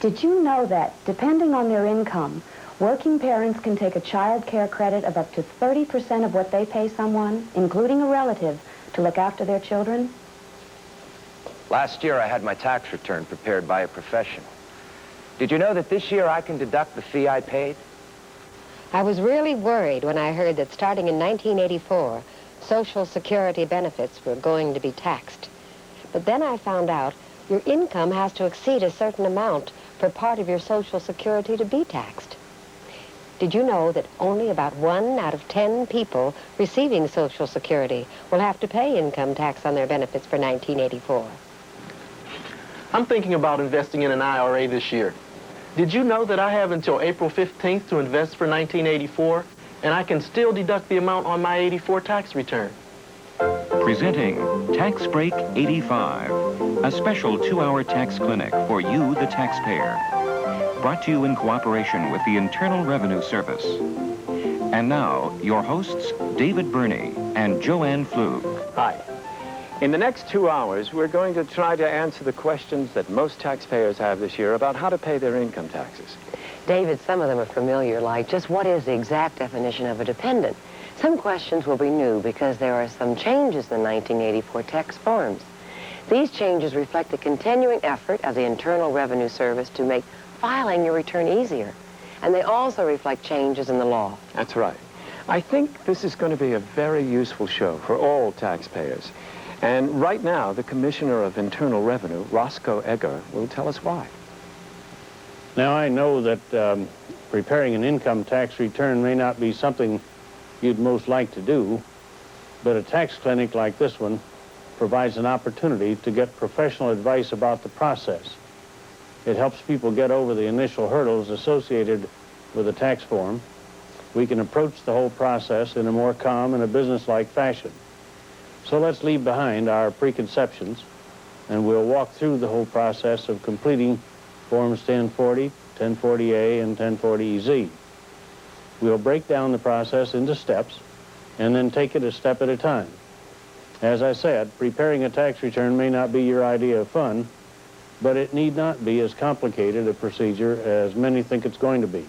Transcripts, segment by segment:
Did you know that, depending on their income, working parents can take a child care credit of up to 30% of what they pay someone, including a relative, to look after their children? Last year, I had my tax return prepared by a professional. Did you know that this year I can deduct the fee I paid? I was really worried when I heard that starting in 1984, Social Security benefits were going to be taxed. But then I found out your income has to exceed a certain amount for part of your Social Security to be taxed. Did you know that only about 1 out of 10 people receiving Social Security will have to pay income tax on their benefits for 1984? I'm thinking about investing in an IRA this year. Did you know that I have until April 15th to invest for 1984, and I can still deduct the amount on my 84 tax return? Presenting Taxbreak 85, a special 2-hour tax clinic for you, the taxpayer. Brought to you in cooperation with the Internal Revenue Service. And now, your hosts, David Burney and Joanne Flug. Hi. In the next 2 hours, we're going to try to answer the questions that most taxpayers have this year about how to pay their income taxes. David, some of them are familiar, like just what is the exact definition of a dependent? Some questions will be new because there are some changes in 1984 tax forms. These changes reflect the continuing effort of the Internal Revenue Service to make filing your return easier. And they also reflect changes in the law. That's right. I think this is going to be a very useful show for all taxpayers. And right now, the Commissioner of Internal Revenue, Roscoe Egger, will tell us why. Now, I know that preparing an income tax return may not be something you'd most like to do, but a tax clinic like this one provides an opportunity to get professional advice about the process. It helps people get over the initial hurdles associated with a tax form. We can approach the whole process in a more calm and a business-like fashion. So let's leave behind our preconceptions, and we'll walk through the whole process of completing Forms 1040, 1040A, and 1040EZ. We'll break down the process into steps and then take it a step at a time. As I said, preparing a tax return may not be your idea of fun, but it need not be as complicated a procedure as many think it's going to be.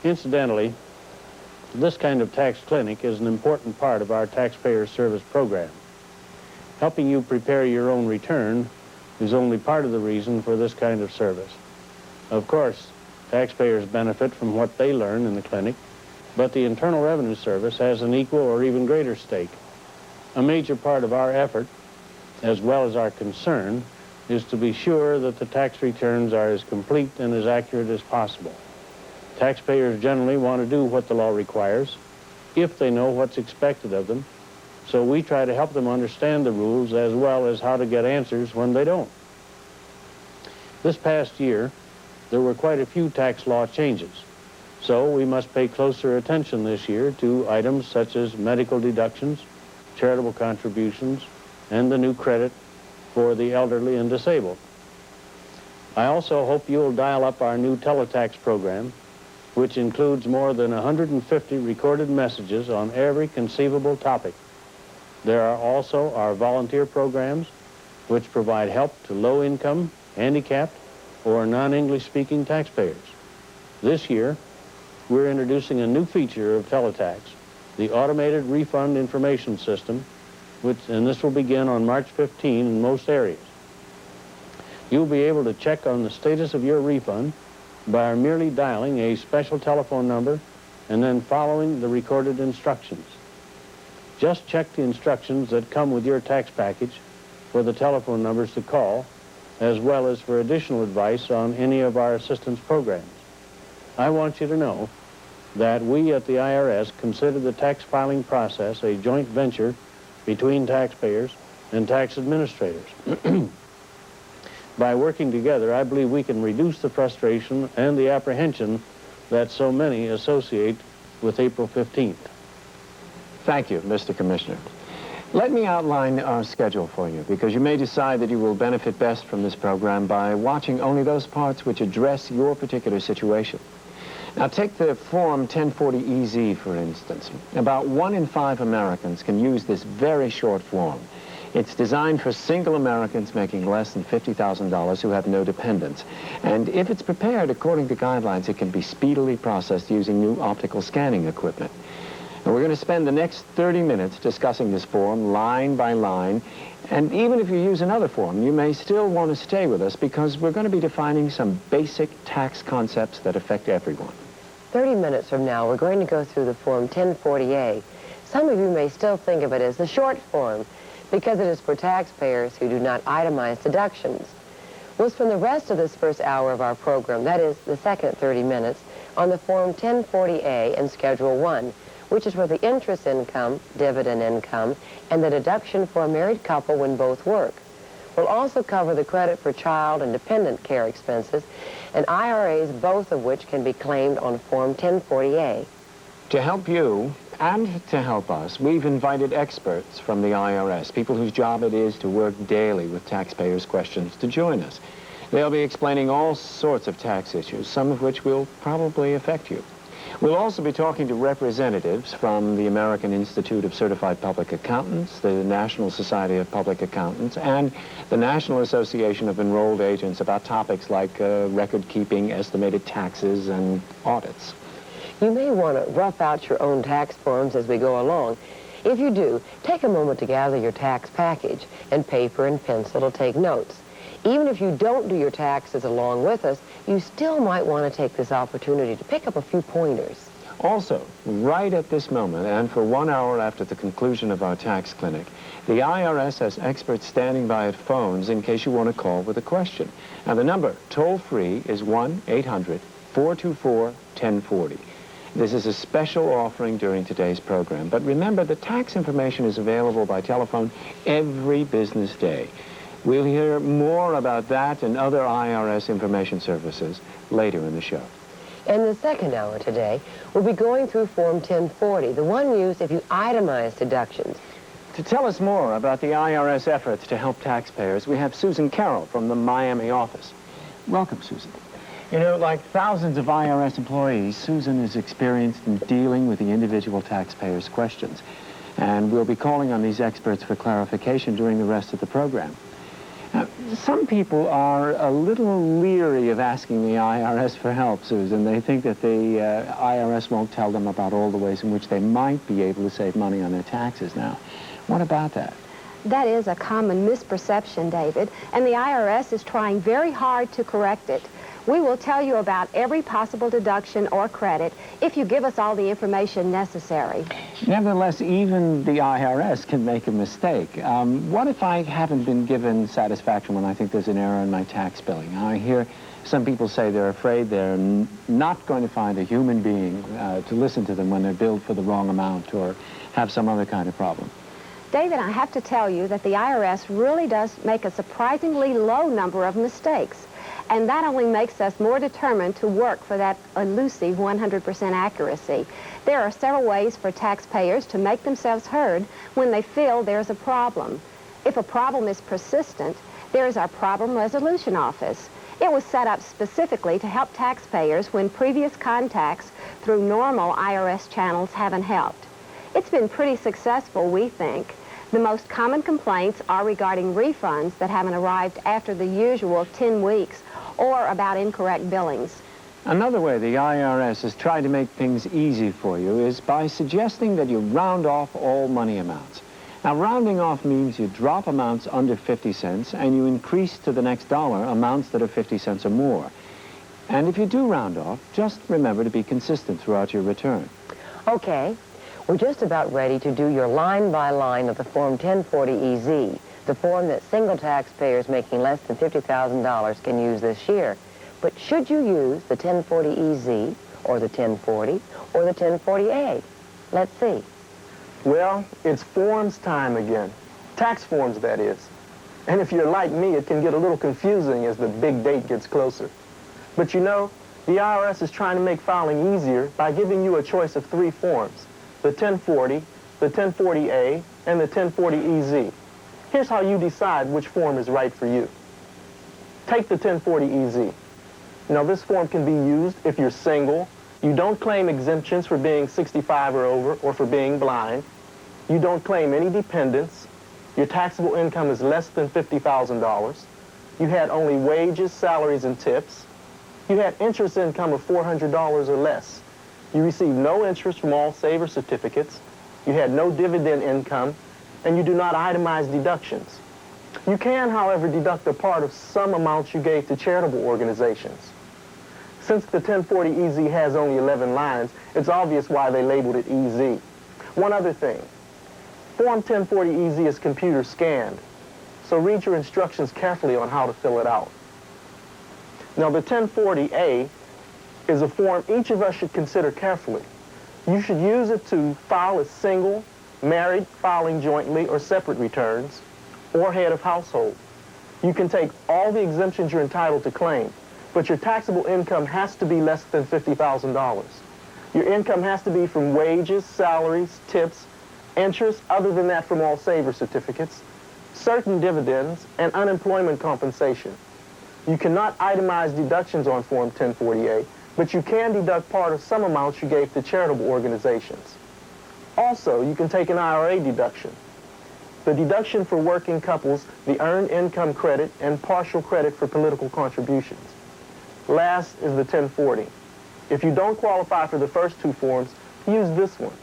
Incidentally, this kind of tax clinic is an important part of our taxpayer service program. Helping you prepare your own return is only part of the reason for this kind of service. Of course, taxpayers benefit from what they learn in the clinic, but the Internal Revenue Service has an equal or even greater stake. A major part of our effort, as well as our concern, is to be sure that the tax returns are as complete and as accurate as possible. Taxpayers generally want to do what the law requires, if they know what's expected of them, so we try to help them understand the rules as well as how to get answers when they don't. This past year, there were quite a few tax law changes, so we must pay closer attention this year to items such as medical deductions, charitable contributions, and the new credit for the elderly and disabled. I also hope you'll dial up our new teletax program, which includes more than 150 recorded messages on every conceivable topic. There are also our volunteer programs, which provide help to low-income, handicapped, or non-English speaking taxpayers. This year, we're introducing a new feature of teletax, the Automated Refund Information System, and this will begin on March 15 in most areas. You'll be able to check on the status of your refund by merely dialing a special telephone number and then following the recorded instructions. Just check the instructions that come with your tax package for the telephone numbers to call, as well as for additional advice on any of our assistance programs. I want you to know that we at the IRS consider the tax filing process a joint venture between taxpayers and tax administrators. By working together, I believe we can reduce the frustration and the apprehension that so many associate with April 15th. Thank you, Mr. Commissioner. Let me outline our schedule for you, because you may decide that you will benefit best from this program by watching only those parts which address your particular situation. Now, take the Form 1040EZ, for instance. About 1 in 5 Americans can use this very short form. It's designed for single Americans making less than $50,000 who have no dependents. And if it's prepared according to guidelines, it can be speedily processed using new optical scanning equipment. And we're going to spend the next 30 minutes discussing this form line by line. And even if you use another form, you may still want to stay with us because we're going to be defining some basic tax concepts that affect everyone. 30 minutes from now, we're going to go through the Form 1040A. Some of you may still think of it as the short form because it is for taxpayers who do not itemize deductions. We'll spend the rest of this first hour of our program, that is, the second 30 minutes, on the Form 1040A and Schedule 1, which is for the interest income, dividend income, and the deduction for a married couple when both work. We'll also cover the credit for child and dependent care expenses and IRAs, both of which can be claimed on Form 1040A. To help you and to help us, we've invited experts from the IRS, people whose job it is to work daily with taxpayers' questions, to join us. They'll be explaining all sorts of tax issues, some of which will probably affect you. We'll also be talking to representatives from the American Institute of Certified Public Accountants, the National Society of Public Accountants, and the National Association of Enrolled Agents about topics like record keeping, estimated taxes, and audits. You may want to rough out your own tax forms as we go along. If you do, take a moment to gather your tax package and paper and pencil to take notes. Even if you don't do your taxes along with us, you still might want to take this opportunity to pick up a few pointers. Also, right at this moment, and for 1 hour after the conclusion of our tax clinic, the IRS has experts standing by at phones in case you want to call with a question. Now, the number, toll-free, is 1-800-424-1040. This is a special offering during today's program. But remember, the tax information is available by telephone every business day. We'll hear more about that and other IRS information services later in the show. In the second hour today, we'll be going through Form 1040, the one used if you itemize deductions. To tell us more about the IRS efforts to help taxpayers, we have Susan Carroll from the Miami office. Welcome, Susan. You know, like thousands of IRS employees, Susan is experienced in dealing with the individual taxpayers' questions. And we'll be calling on these experts for clarification during the rest of the program. Now, some people are a little leery of asking the IRS for help, Susan. They think that the IRS won't tell them about all the ways in which they might be able to save money on their taxes now. What about that? That is a common misperception, David, and the IRS is trying very hard to correct it. We will tell you about every possible deduction or credit if you give us all the information necessary. Nevertheless, even the IRS can make a mistake. What if I haven't been given satisfaction when I think there's an error in my tax billing? I hear some people say they're afraid they're not going to find a human being to listen to them when they're billed for the wrong amount or have some other kind of problem. David, I have to tell you that the IRS really does make a surprisingly low number of mistakes. And that only makes us more determined to work for that elusive 100% accuracy. There are several ways for taxpayers to make themselves heard when they feel there's a problem. If a problem is persistent, there is our Problem Resolution Office. It was set up specifically to help taxpayers when previous contacts through normal IRS channels haven't helped. It's been pretty successful, we think. The most common complaints are regarding refunds that haven't arrived after the usual 10 weeks or about incorrect billings. Another way the IRS has tried to make things easy for you is by suggesting that you round off all money amounts. Now, rounding off means you drop amounts under 50 cents and you increase to the next dollar amounts that are 50 cents or more. And if you do round off, just remember to be consistent throughout your return. Okay, we're just about ready to do your line by line of the Form 1040EZ. The form that single taxpayers making less than $50,000 can use this year. But should you use the 1040EZ or the 1040 or the 1040A? Let's see. Well, it's forms time again. Tax forms, that is. And if you're like me, it can get a little confusing as the big date gets closer. But you know, the IRS is trying to make filing easier by giving you a choice of 3 forms: the 1040, the 1040A, and the 1040EZ. Here's how you decide which form is right for you. Take the 1040EZ. Now, this form can be used if you're single, you don't claim exemptions for being 65 or over or for being blind, you don't claim any dependents, Your taxable income is less than $50,000. You had only wages, salaries, and tips. You had interest income of $400 or less. You received no interest from all saver certificates. You had no dividend income, and you do not itemize deductions. You can, however, deduct a part of some amounts you gave to charitable organizations. Since the 1040EZ has only 11 lines, it's obvious why they labeled it EZ. One other thing. Form 1040EZ is computer scanned, so read your instructions carefully on how to fill it out. Now, the 1040A is a form each of us should consider carefully. You should use it to file as single, married, filing jointly, or separate returns, or head of household. You can take all the exemptions you're entitled to claim, but your taxable income has to be less than $50,000. Your income has to be from wages, salaries, tips, interest other than that from all saver certificates, certain dividends, and unemployment compensation. You cannot itemize deductions on Form 1040A, but you can deduct part of some amounts you gave to charitable organizations. Also, you can take an IRA deduction. The deduction for working couples, the earned income credit, and partial credit for political contributions. Last is the 1040. If you don't qualify for the first two forms, use this one.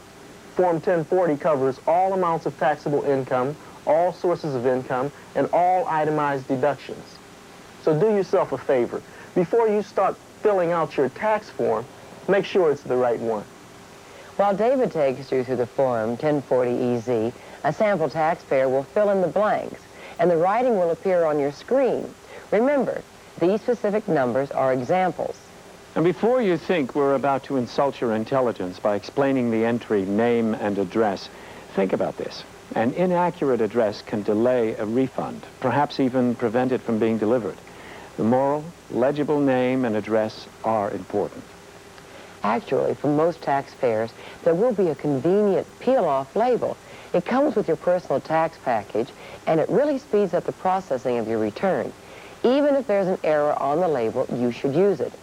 Form 1040 covers all amounts of taxable income, all sources of income, and all itemized deductions. So do yourself a favor. Before you start filling out your tax form, make sure it's the right one. While David takes you through the form 1040EZ, a sample taxpayer will fill in the blanks, and the writing will appear on your screen. Remember, these specific numbers are examples. And before you think we're about to insult your intelligence by explaining the entry name and address, think about this. An inaccurate address can delay a refund, perhaps even prevent it from being delivered. The moral, legible name and address are important. Actually, for most taxpayers, there will be a convenient peel-off label. It comes with your personal tax package, and it really speeds up the processing of your return. Even if there's an error on the label, you should use it.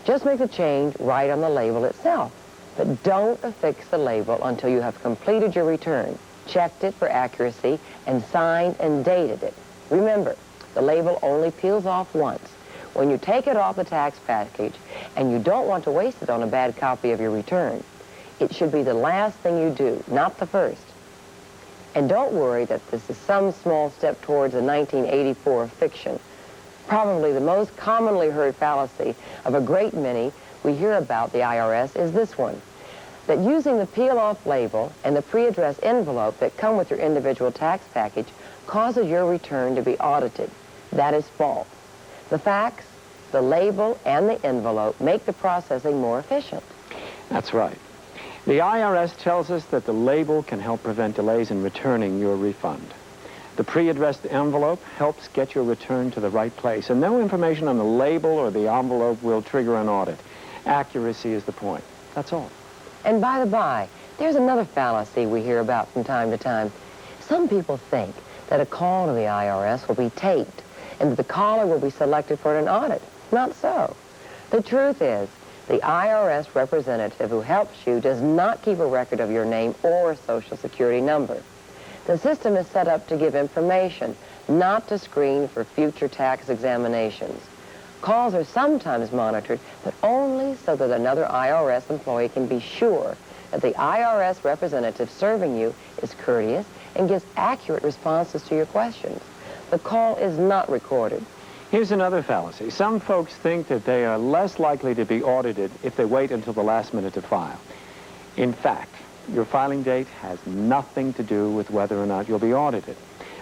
Just make the change right on the label itself. But don't affix the label until you have completed your return, checked it for accuracy, and signed and dated it. Remember, the label only peels off once. When you take it off the tax package and you don't want to waste it on a bad copy of your return, it should be the last thing you do, not the first. And don't worry that this is some small step towards a 1984 fiction. Probably the most commonly heard fallacy of a great many we hear about the IRS is this one, that using the peel-off label and the pre-addressed envelope that come with your individual tax package causes your return to be audited. That is false. The facts, the label, and the envelope make the processing more efficient. That's right. The IRS tells us that the label can help prevent delays in returning your refund. The pre-addressed envelope helps get your return to the right place, and no information on the label or the envelope will trigger an audit. Accuracy is the point. That's all. And by the by, there's another fallacy we hear about from time to time. Some people think that a call to the IRS will be taped and that the caller will be selected for an audit. Not so. The truth is, the IRS representative who helps you does not keep a record of your name or Social Security number. The system is set up to give information, not to screen for future tax examinations. Calls are sometimes monitored, but only so that another IRS employee can be sure that the IRS representative serving you is courteous and gives accurate responses to your questions. The call is not recorded. Here's another fallacy. Some folks think that they are less likely to be audited if they wait until the last minute to file. In fact, your filing date has nothing to do with whether or not you'll be audited.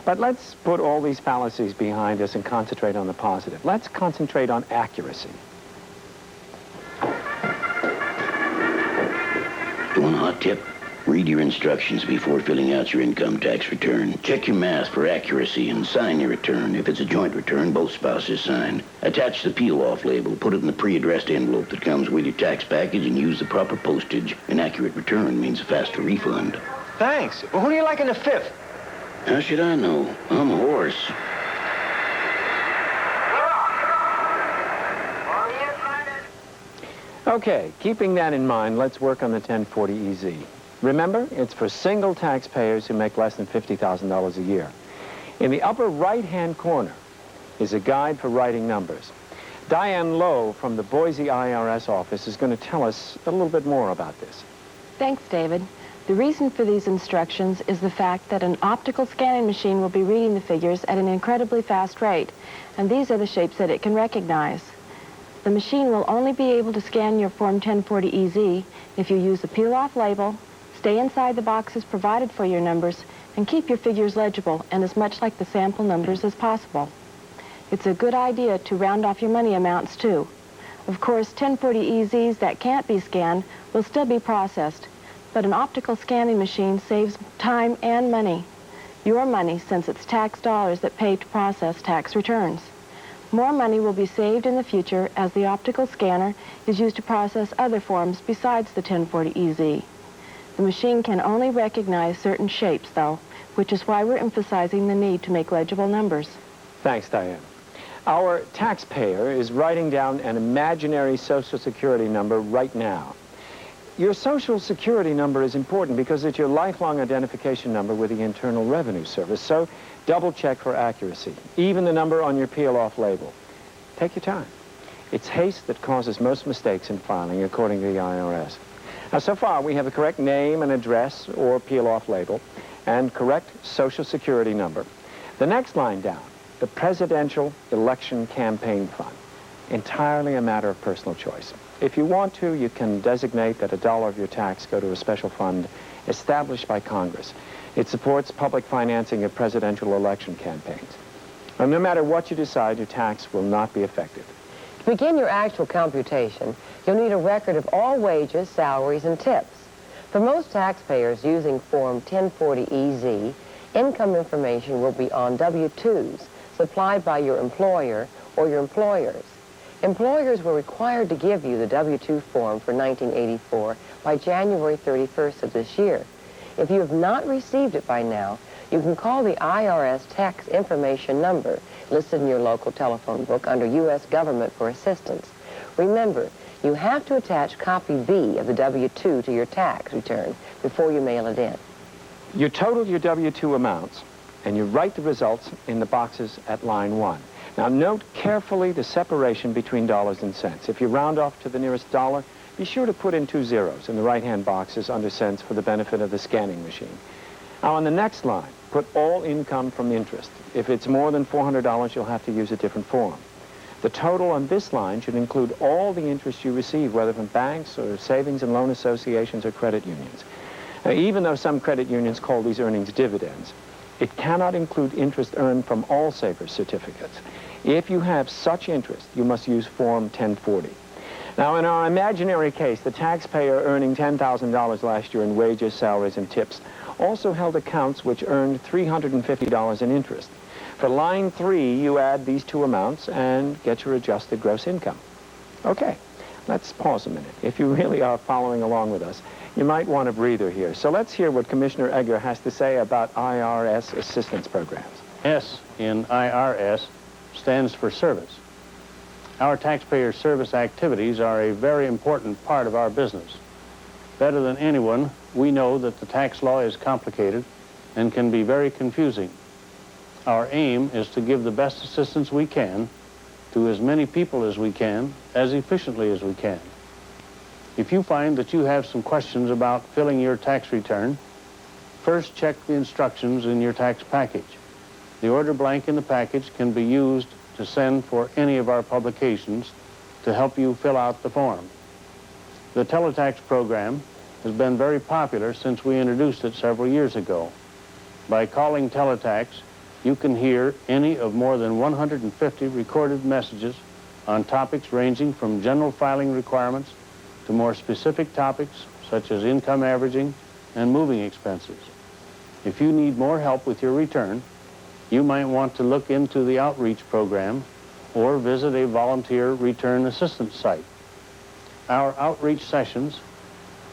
But let's put all these fallacies behind us and concentrate on the positive. Let's concentrate on accuracy. You want a hot tip? Read your instructions before filling out your income tax return. Check your math for accuracy and sign your return. If it's a joint return, both spouses sign. Attach the peel-off label. Put it in the pre-addressed envelope that comes with your tax package and use the proper postage. An accurate return means a faster refund. Thanks. Well, who do you like in the fifth? How should I know? I'm a horse. Okay, keeping that in mind, let's work on the 1040EZ. Remember, it's for single taxpayers who make less than $50,000 a year. In the upper right-hand corner is a guide for writing numbers. Diane Lowe from the Boise IRS office is going to tell us a little bit more about this. Thanks, David. The reason for these instructions is the fact that an optical scanning machine will be reading the figures at an incredibly fast rate, and these are the shapes that it can recognize. The machine will only be able to scan your Form 1040EZ if you use a peel-off label, stay inside the boxes provided for your numbers, and keep your figures legible and as much like the sample numbers as possible. It's a good idea to round off your money amounts, too. Of course, 1040EZs that can't be scanned will still be processed, but an optical scanning machine saves time and money. Your money, since it's tax dollars that pay to process tax returns. More money will be saved in the future as the optical scanner is used to process other forms besides the 1040EZ. The machine can only recognize certain shapes, though, which is why we're emphasizing the need to make legible numbers. Thanks, Diane. Our taxpayer is writing down an imaginary Social Security number right now. Your Social Security number is important because it's your lifelong identification number with the Internal Revenue Service, so double check for accuracy, even the number on your peel-off label. Take your time. It's haste that causes most mistakes in filing, according to the IRS. Now, so far, we have a correct name and address or peel-off label and correct Social Security number. The next line down, the Presidential Election Campaign Fund, entirely a matter of personal choice. If you want to, you can designate that $1 of your tax go to a special fund established by Congress. It supports public financing of presidential election campaigns. And no matter what you decide, your tax will not be affected. To begin your actual computation, you'll need a record of all wages, salaries, and tips. For most taxpayers using Form 1040EZ, income information will be on W-2s supplied by your employer or your employers. Employers were required to give you the W-2 form for 1984 by January 31st of this year. If you have not received it by now, you can call the IRS tax information number listed in your local telephone book under U.S. Government for assistance. Remember, you have to attach copy B of the W-2 to your tax return before you mail it in. You total your W-2 amounts, and you write the results in the boxes at line 1. Now, note carefully the separation between dollars and cents. If you round off to the nearest dollar, be sure to put in 2 zeros in the right-hand boxes under cents for the benefit of the scanning machine. Now, on the next line, put all income from interest. If it's more than $400, you'll have to use a different form. The total on this line should include all the interest you receive, whether from banks or savings and loan associations or credit unions. Now, even though some credit unions call these earnings dividends, it cannot include interest earned from All Savers certificates. If you have such interest, you must use Form 1040. Now, in our imaginary case, the taxpayer earning $10,000 last year in wages, salaries, and tips also held accounts which earned $350 in interest. For line 3, you add these two amounts and get your adjusted gross income. Okay, let's pause a minute. If you really are following along with us, you might want a breather here. So let's hear what Commissioner Egger has to say about IRS assistance programs. S in IRS stands for service. Our taxpayer service activities are a very important part of our business. Better than anyone, we know that the tax law is complicated and can be very confusing. Our aim is to give the best assistance we can to as many people as we can, as efficiently as we can. If you find that you have some questions about filling your tax return, first check the instructions in your tax package. The order blank in the package can be used to send for any of our publications to help you fill out the form. The teletax program has been very popular since we introduced it several years ago. By calling teletax, you can hear any of more than 150 recorded messages on topics ranging from general filing requirements to more specific topics such as income averaging and moving expenses. If you need more help with your return, you might want to look into the outreach program or visit a volunteer return assistance site. Our outreach sessions,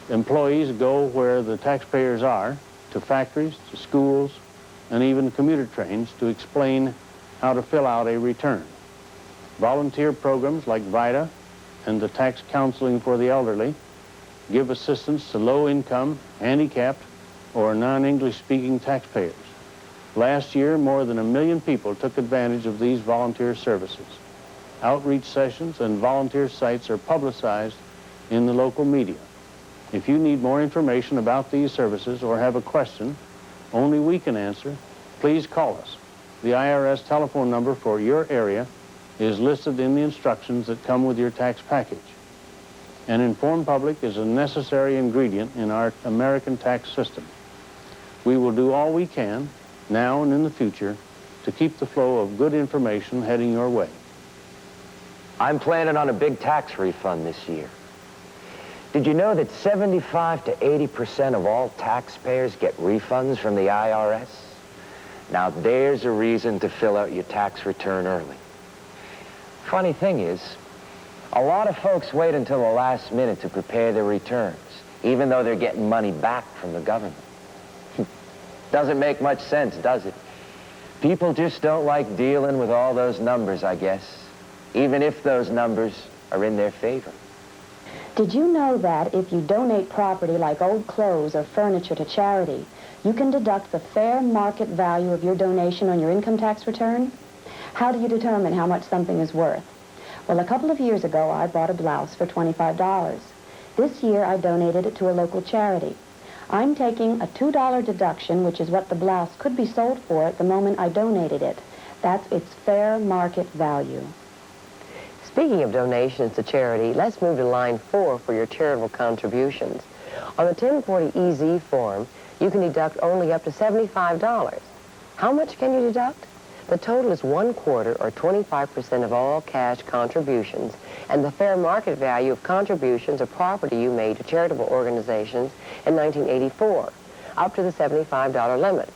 employees go where the taxpayers are, to factories, to schools, and even commuter trains to explain how to fill out a return. Volunteer programs like VITA and the Tax Counseling for the Elderly give assistance to low-income, handicapped, or non-English speaking taxpayers. Last year, more than 1 million people took advantage of these volunteer services. Outreach sessions and volunteer sites are publicized in the local media. If you need more information about these services or have a question only we can answer, please call us. The IRS telephone number for your area is listed in the instructions that come with your tax package. An informed public is a necessary ingredient in our American tax system. We will do all we can, now and in the future, to keep the flow of good information heading your way. I'm planning on a big tax refund this year. Did you know that 75 to 80% of all taxpayers get refunds from the IRS? Now there's a reason to fill out your tax return early. Funny thing is, a lot of folks wait until the last minute to prepare their returns, even though they're getting money back from the government. Doesn't make much sense, does it? People just don't like dealing with all those numbers, I guess, even if those numbers are in their favor. Did you know that if you donate property like old clothes or furniture to charity, you can deduct the fair market value of your donation on your income tax return? How do you determine how much something is worth? Well, a couple of years ago, I bought a blouse for $25. This year, I donated it to a local charity. I'm taking a $2 deduction, which is what the blouse could be sold for at the moment I donated it. That's its fair market value. Speaking of donations to charity, let's move to line 4 for your charitable contributions. On the 1040EZ form, you can deduct only up to $75. How much can you deduct? The total is 1/4 or 25% of all cash contributions and the fair market value of contributions of property you made to charitable organizations in 1984, up to the $75 limit.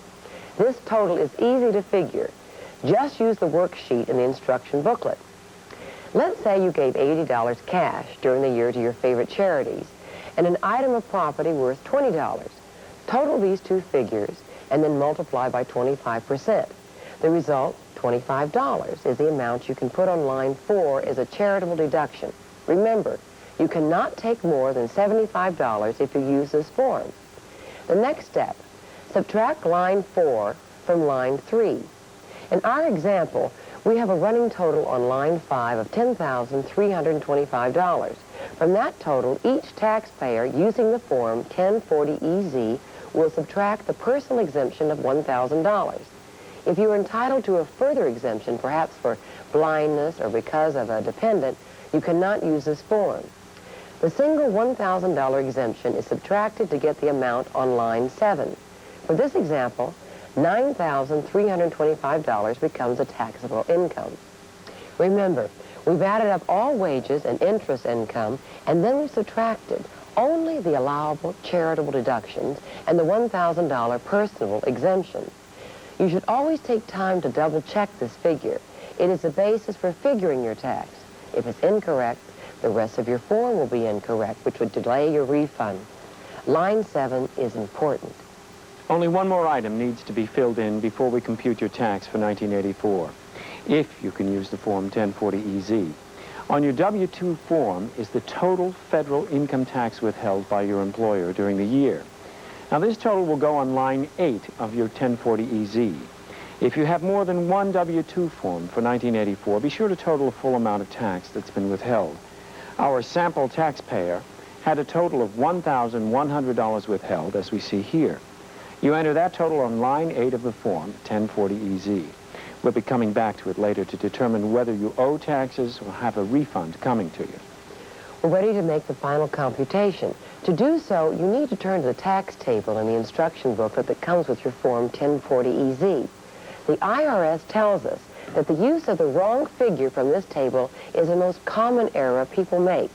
This total is easy to figure. Just use the worksheet in the instruction booklet. Let's say you gave $80 cash during the year to your favorite charities and an item of property worth $20. Total these two figures and then multiply by 25%. The result, $25, is the amount you can put on line 4 as a charitable deduction. Remember, you cannot take more than $75 if you use this form. The next step, subtract line 4 from line 3. In our example, we have a running total on line 5 of $10,325. From that total, each taxpayer using the form 1040EZ will subtract the personal exemption of $1,000. If you are entitled to a further exemption, perhaps for blindness or because of a dependent, you cannot use this form. The single $1,000 exemption is subtracted to get the amount on line 7. For this example, $9,325 becomes a taxable income. Remember, we've added up all wages and interest income, and then we've subtracted only the allowable charitable deductions and the $1,000 personal exemption. You should always take time to double-check this figure. It is the basis for figuring your tax. If it's incorrect, the rest of your form will be incorrect, which would delay your refund. Line 7 is important. Only one more item needs to be filled in before we compute your tax for 1984, if you can use the form 1040EZ. On your W-2 form is the total federal income tax withheld by your employer during the year. Now, this total will go on line 8 of your 1040EZ. If you have more than one W-2 form for 1984, be sure to total the full amount of tax that's been withheld. Our sample taxpayer had a total of $1,100 withheld, as we see here. You enter that total on line 8 of the form, 1040EZ. We'll be coming back to it later to determine whether you owe taxes or have a refund coming to you. We're ready to make the final computation. To do so, you need to turn to the tax table in the instruction booklet that comes with your form 1040EZ. The IRS tells us that the use of the wrong figure from this table is the most common error people make.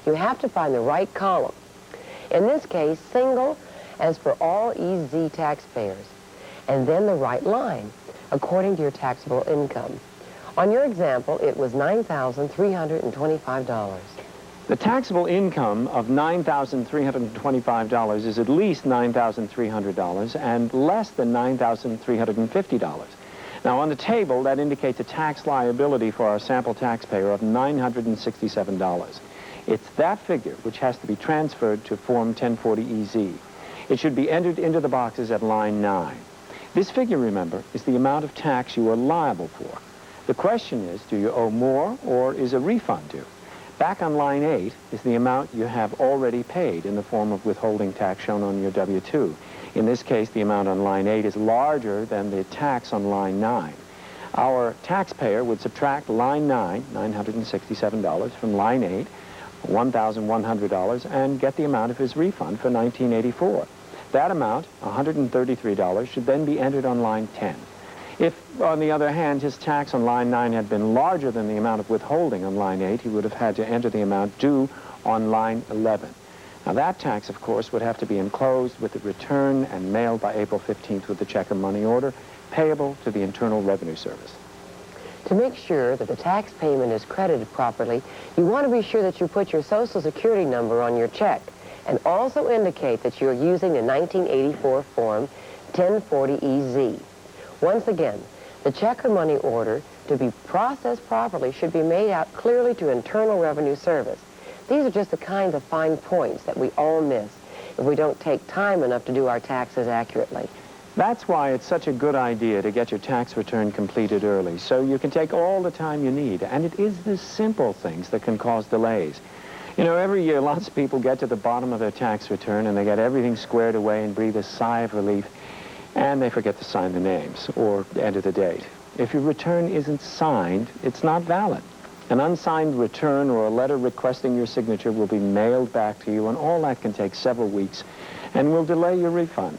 You have to find the right column. In this case, single as for all EZ taxpayers, and then the right line, according to your taxable income. On your example, it was $9,325. The taxable income of $9,325 is at least $9,300 and less than $9,350. Now, on the table, that indicates a tax liability for our sample taxpayer of $967. It's that figure which has to be transferred to Form 1040EZ. It should be entered into the boxes at line 9. This figure, remember, is the amount of tax you are liable for. The question is, do you owe more or is a refund due? Back on line 8 is the amount you have already paid in the form of withholding tax shown on your W-2. In this case, the amount on line 8 is larger than the tax on line 9. Our taxpayer would subtract line 9, $967, from line 8, $1,100, and get the amount of his refund for 1984. That amount, $133, should then be entered on line 10. If, on the other hand, his tax on line 9 had been larger than the amount of withholding on line 8, he would have had to enter the amount due on line 11. Now, that tax, of course, would have to be enclosed with the return and mailed by April 15th with a check or money order payable to the Internal Revenue Service. To make sure that the tax payment is credited properly, you want to be sure that you put your Social Security number on your check and also indicate that you're using the 1984 Form 1040EZ. Once again, the check or money order to be processed properly should be made out clearly to Internal Revenue Service. These are just the kinds of fine points that we all miss if we don't take time enough to do our taxes accurately. That's why it's such a good idea to get your tax return completed early, so you can take all the time you need. And it is the simple things that can cause delays. You know, every year lots of people get to the bottom of their tax return and they get everything squared away and breathe a sigh of relief, and they forget to sign the names or enter the date. If your return isn't signed, it's not valid. An unsigned return or a letter requesting your signature will be mailed back to you, and all that can take several weeks and will delay your refund.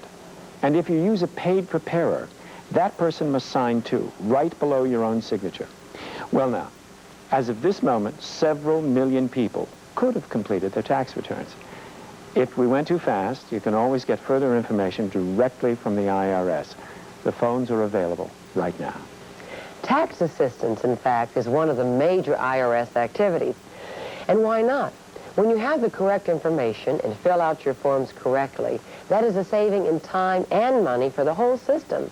And if you use a paid preparer, that person must sign too, right below your own signature. Well now, as of this moment, several million people could have completed their tax returns. If we went too fast, you can always get further information directly from the IRS. The phones are available right now. Tax assistance, in fact, is one of the major IRS activities. And why not? When you have the correct information and fill out your forms correctly, that is a saving in time and money for the whole system.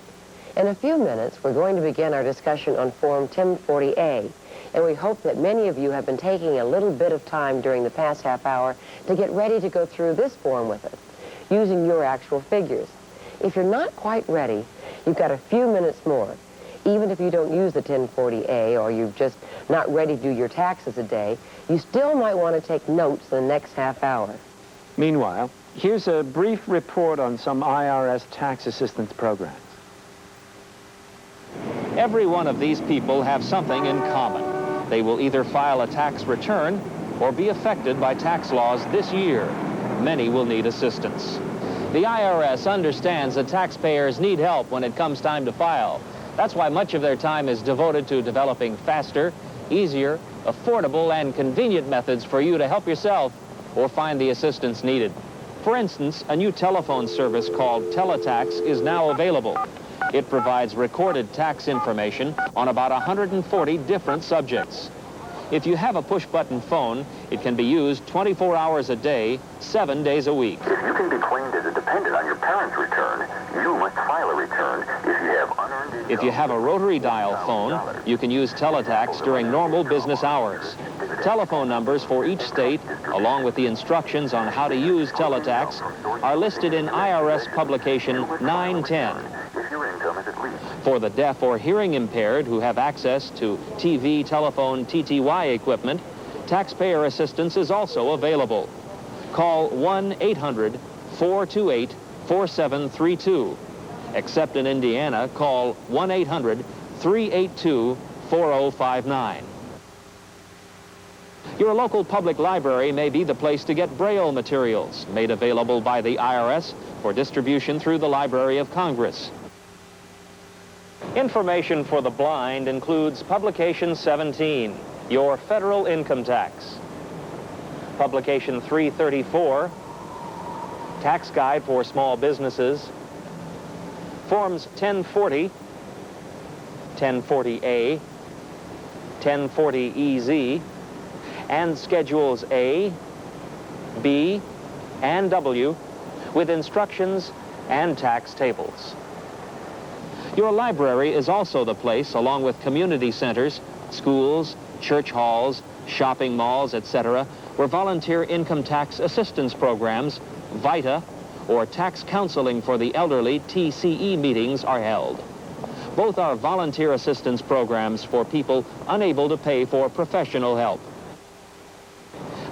In a few minutes, we're going to begin our discussion on Form 1040A, and we hope that many of you have been taking a little bit of time during the past half hour to get ready to go through this form with us, using your actual figures. If you're not quite ready, you've got a few minutes more. Even if you don't use the 1040A or you're just not ready to do your taxes a day, you still might want to take notes in the next half hour. Meanwhile, here's a brief report on some IRS tax assistance programs. Every one of these people have something in common. They will either file a tax return or be affected by tax laws this year. Many will need assistance. The IRS understands that taxpayers need help when it comes time to file. That's why much of their time is devoted to developing faster, easier, affordable, and convenient methods for you to help yourself or find the assistance needed. For instance, a new telephone service called Teletax is now available. It provides recorded tax information on about 140 different subjects. If you have a push-button phone, it can be used 24 hours a day, 7 days a week. If you can be claimed as a dependent on your parent's return, you must file a return if you have unearned income. If you have a rotary dial phone, you can use Teletax during normal business hours. Telephone numbers for each state, along with the instructions on how to use Teletax, are listed in IRS publication 910. For the deaf or hearing impaired who have access to TV, telephone, TTY equipment, taxpayer assistance is also available. Call 1-800-428-4732. Except in Indiana, call 1-800-382-4059. Your local public library may be the place to get Braille materials made available by the IRS for distribution through the Library of Congress. Information for the blind includes Publication 17, Your Federal Income Tax. Publication 334, Tax Guide for Small Businesses. Forms 1040, 1040A, 1040EZ, and Schedules A, B, and W with instructions and tax tables. Your library is also the place, along with community centers, schools, church halls, shopping malls, etc., where volunteer income tax assistance programs, VITA, or tax counseling for the elderly TCE meetings are held. Both are volunteer assistance programs for people unable to pay for professional help.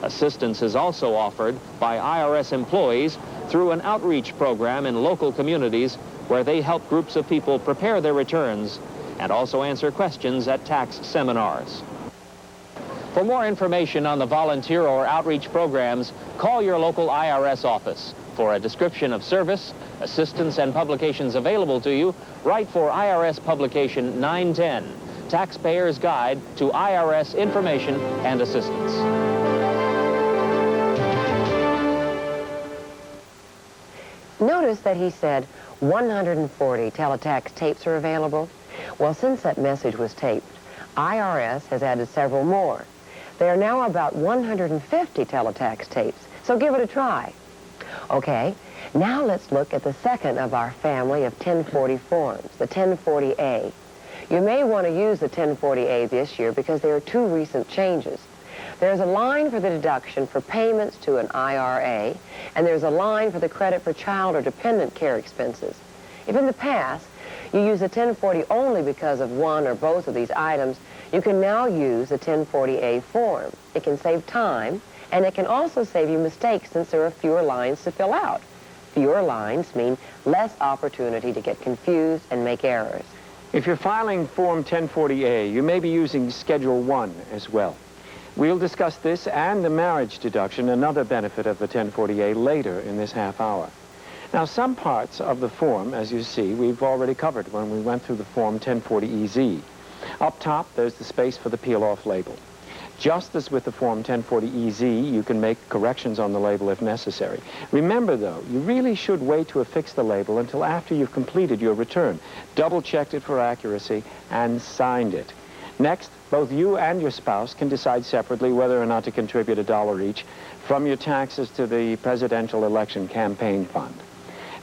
Assistance is also offered by IRS employees through an outreach program in local communities where they help groups of people prepare their returns and also answer questions at tax seminars. For more information on the volunteer or outreach programs, call your local IRS office. For a description of service, assistance, and publications available to you, write for IRS Publication 910, Taxpayer's Guide to IRS Information and Assistance. Notice that he said 140 teletext tapes are available. Well, since that message was taped, IRS has added several more. There are now about 150 teletext tapes, so give it a try. Okay, now let's look at the second of our family of 1040 forms, the 1040A. You may want to use the 1040A this year because there are two recent changes. There's a line for the deduction for payments to an IRA, and there's a line for the credit for child or dependent care expenses. If in the past you use the 1040 only because of one or both of these items, you can now use the 1040A form. It can save time, and it can also save you mistakes since there are fewer lines to fill out. Fewer lines mean less opportunity to get confused and make errors. If you're filing Form 1040A, you may be using Schedule 1 as well. We'll discuss this and the marriage deduction, another benefit of the 1040A, later in this half hour. Now, some parts of the form, as you see, we've already covered when we went through the Form 1040EZ. Up top, there's the space for the peel-off label. Just as with the Form 1040EZ, you can make corrections on the label if necessary. Remember, though, you really should wait to affix the label until after you've completed your return, double-checked it for accuracy, and signed it. Next, both you and your spouse can decide separately whether or not to contribute $1 each from your taxes to the presidential election campaign fund.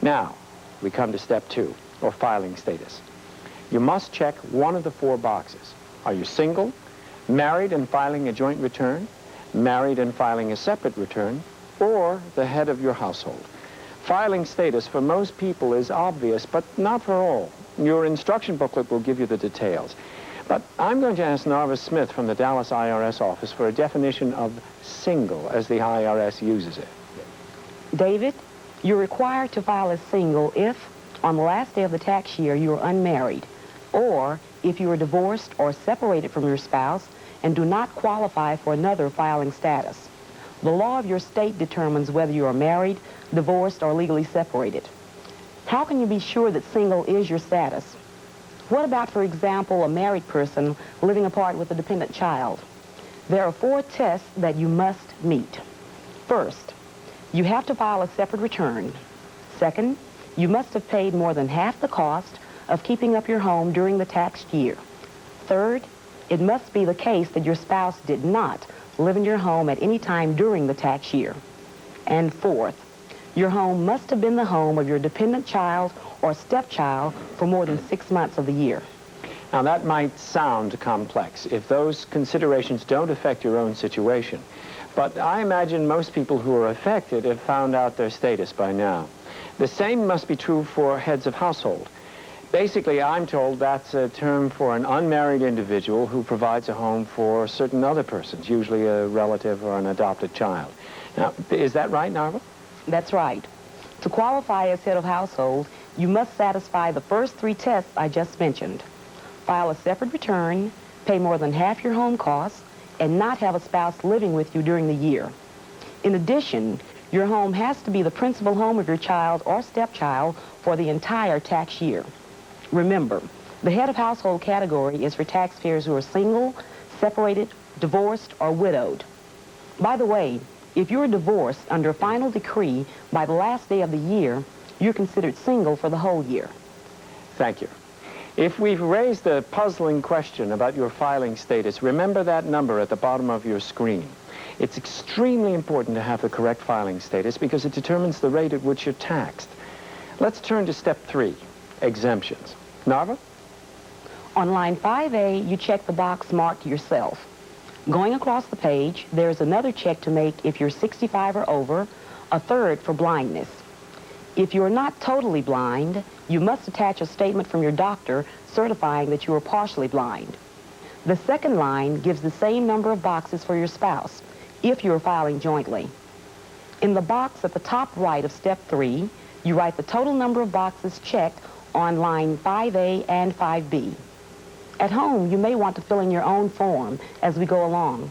Now, we come to step 2, or filing status. You must check one of the 4 boxes. Are you single, married and filing a joint return, married and filing a separate return, or the head of your household? Filing status for most people is obvious, but not for all. Your instruction booklet will give you the details. But I'm going to ask Narva Smith from the Dallas IRS office for a definition of single as the IRS uses it. David, you're required to file as single if, on the last day of the tax year, you are unmarried, or if you are divorced or separated from your spouse and do not qualify for another filing status. The law of your state determines whether you are married, divorced, or legally separated. How can you be sure that single is your status? What about, for example, a married person living apart with a dependent child? There are 4 tests that you must meet. First, you have to file a separate return. Second, you must have paid more than half the cost of keeping up your home during the tax year. Third, it must be the case that your spouse did not live in your home at any time during the tax year. And fourth, your home must have been the home of your dependent child or stepchild for more than 6 months of the year. Now, that might sound complex if those considerations don't affect your own situation. But I imagine most people who are affected have found out their status by now. The same must be true for heads of household. Basically, I'm told that's a term for an unmarried individual who provides a home for certain other persons, usually a relative or an adopted child. Now, is that right, Narva? That's right. To qualify as head of household, you must satisfy the first 3 tests I just mentioned. File a separate return, pay more than half your home costs, and not have a spouse living with you during the year. In addition, your home has to be the principal home of your child or stepchild for the entire tax year. Remember, the head of household category is for taxpayers who are single, separated, divorced, or widowed. By the way, if you're divorced under a final decree by the last day of the year, you're considered single for the whole year. Thank you. If we've raised a puzzling question about your filing status, remember that number at the bottom of your screen. It's extremely important to have the correct filing status because it determines the rate at which you're taxed. Let's turn to step 3, exemptions. Narva? On line 5A, you check the box marked yourself. Going across the page, there's another check to make if you're 65 or over, a third for blindness. If you are not totally blind, you must attach a statement from your doctor certifying that you are partially blind. The second line gives the same number of boxes for your spouse, if you are filing jointly. In the box at the top right of step 3, you write the total number of boxes checked on line 5A and 5B. At home, you may want to fill in your own form as we go along.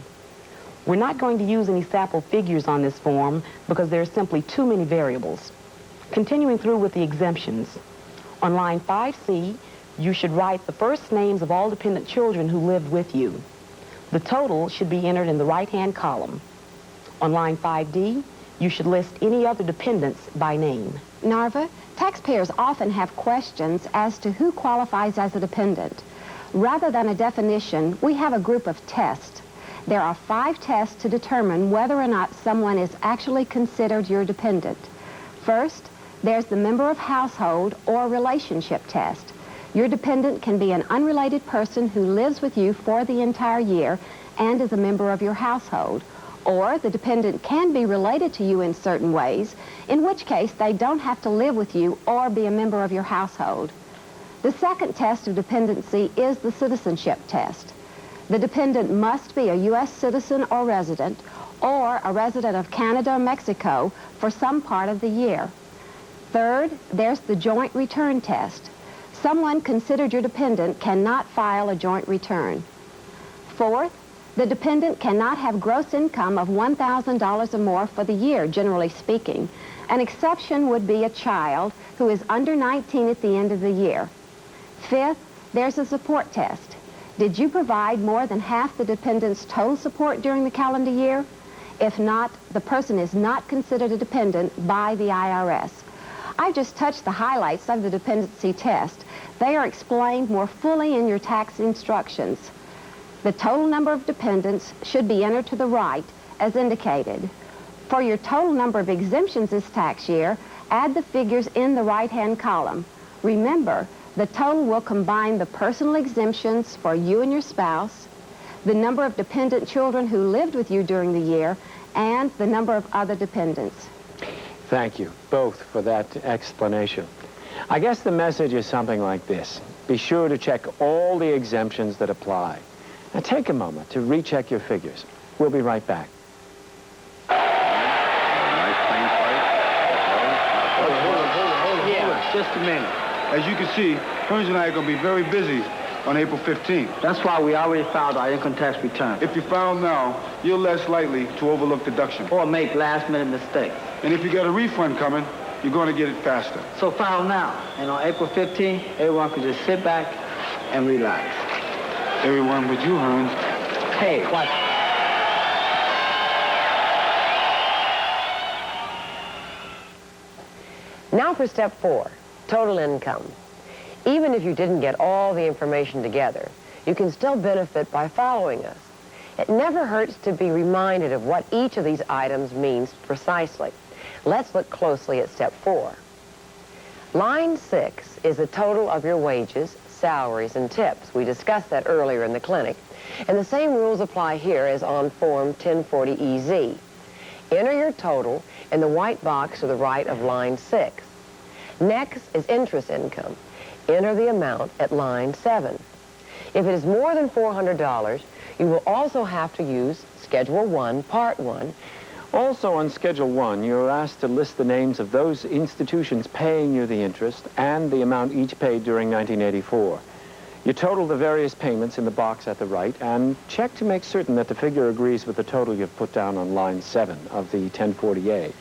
We're not going to use any sample figures on this form because there are simply too many variables. Continuing through with the exemptions. On line 5C, you should write the first names of all dependent children who lived with you. The total should be entered in the right-hand column. On line 5D, you should list any other dependents by name. Narva, taxpayers often have questions as to who qualifies as a dependent. Rather than a definition, we have a group of tests. There are 5 tests to determine whether or not someone is actually considered your dependent. First, there's the member of household or relationship test. Your dependent can be an unrelated person who lives with you for the entire year and is a member of your household. Or the dependent can be related to you in certain ways, in which case they don't have to live with you or be a member of your household. The second test of dependency is the citizenship test. The dependent must be a U.S. citizen or resident, or a resident of Canada or Mexico for some part of the year. Third, there's the joint return test. Someone considered your dependent cannot file a joint return. Fourth, the dependent cannot have gross income of $1,000 or more for the year, generally speaking. An exception would be a child who is under 19 at the end of the year. Fifth, there's a support test. Did you provide more than half the dependent's total support during the calendar year? If not, the person is not considered a dependent by the IRS. I've just touched the highlights of the dependency test. They are explained more fully in your tax instructions. The total number of dependents should be entered to the right, as indicated. For your total number of exemptions this tax year, add the figures in the right-hand column. Remember, the total will combine the personal exemptions for you and your spouse, the number of dependent children who lived with you during the year, and the number of other dependents. Thank you both for that explanation. I guess the message is something like this. Be sure to check all the exemptions that apply. Now take a moment to recheck your figures. We'll be right back. Yeah, just a minute. As you can see, Hearns and I are going to be very busy on April 15th. That's why we already filed our income tax return. If you file now, you're less likely to overlook deduction. Or make last-minute mistakes. And if you got a refund coming, you're going to get it faster. So file now. And on April 15th, everyone can just sit back and relax. Everyone but you, Hearns. Hey, watch. Now for step 4, total income. Even if you didn't get all the information together, you can still benefit by following us. It never hurts to be reminded of what each of these items means precisely. Let's look closely at step 4. Line 6 is the total of your wages, salaries, and tips. We discussed that earlier in the clinic. And the same rules apply here as on Form 1040EZ. Enter your total in the white box to the right of line 6. Next is interest income. Enter the amount at line 7. If it is more than $400, you will also have to use Schedule 1, Part 1. Also on Schedule 1, you're asked to list the names of those institutions paying you the interest and the amount each paid during 1984. You total the various payments in the box at the right and check to make certain that the figure agrees with the total you've put down on line 7 of the 1040A.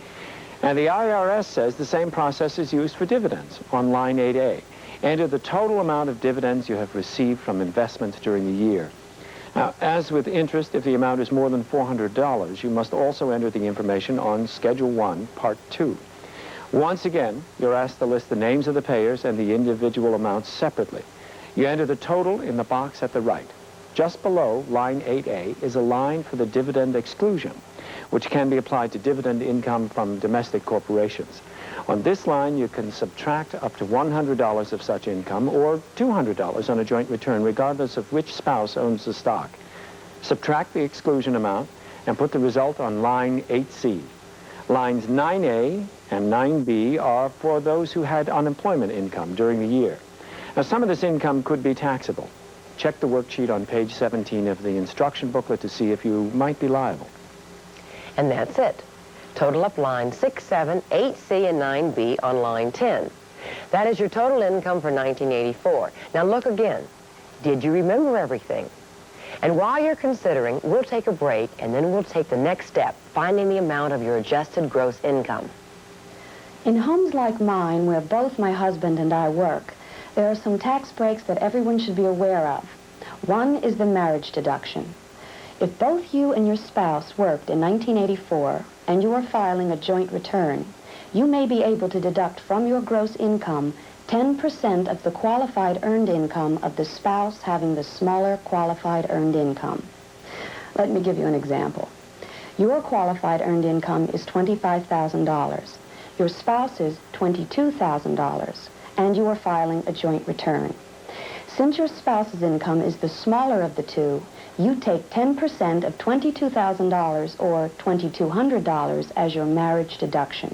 And the IRS says the same process is used for dividends on line 8A. Enter the total amount of dividends you have received from investments during the year. Now, as with interest, if the amount is more than $400, you must also enter the information on Schedule 1, Part 2. Once again, you're asked to list the names of the payers and the individual amounts separately. You enter the total in the box at the right. Just below line 8A is a line for the dividend exclusion, which can be applied to dividend income from domestic corporations. On this line, you can subtract up to $100 of such income or $200 on a joint return, regardless of which spouse owns the stock. Subtract the exclusion amount and put the result on line 8C. Lines 9A, and 9B are for those who had unemployment income during the year. Now, some of this income could be taxable. Check the worksheet on page 17 of the instruction booklet to see if you might be liable. And that's it. Total up line 6, 7, 8C, and 9B on line 10. That is your total income for 1984. Now look again. Did you remember everything? And while you're considering, we'll take a break, and then we'll take the next step, finding the amount of your adjusted gross income. In homes like mine, where both my husband and I work, there are some tax breaks that everyone should be aware of. One is the marriage deduction. If both you and your spouse worked in 1984 and you are filing a joint return, you may be able to deduct from your gross income 10% of the qualified earned income of the spouse having the smaller qualified earned income. Let me give you an example. Your qualified earned income is $25,000. Your spouse's $22,000, and you are filing a joint return. Since your spouse's income is the smaller of the two, you take 10% of $22,000 or $2,200 as your marriage deduction.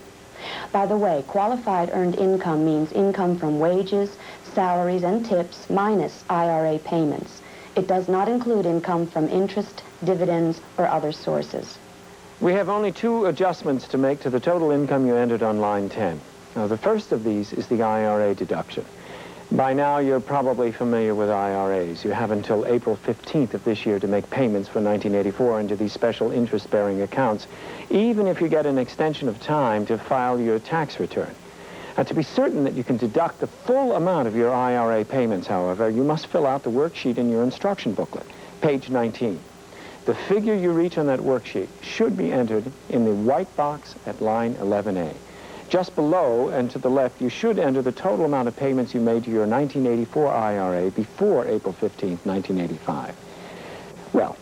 By the way, qualified earned income means income from wages, salaries, and tips minus IRA payments. It does not include income from interest, dividends, or other sources. We have only two adjustments to make to the total income you entered on line 10. Now, the first of these is the IRA deduction. By now, you're probably familiar with IRAs. You have until April 15th of this year to make payments for 1984 into these special interest-bearing accounts, even if you get an extension of time to file your tax return. Now, to be certain that you can deduct the full amount of your IRA payments, however, you must fill out the worksheet in your instruction booklet, page 19. The figure you reach on that worksheet should be entered in the white box at line 11A. Just below and to the left, you should enter the total amount of payments you made to your 1984 IRA before April 15, 1985. Well,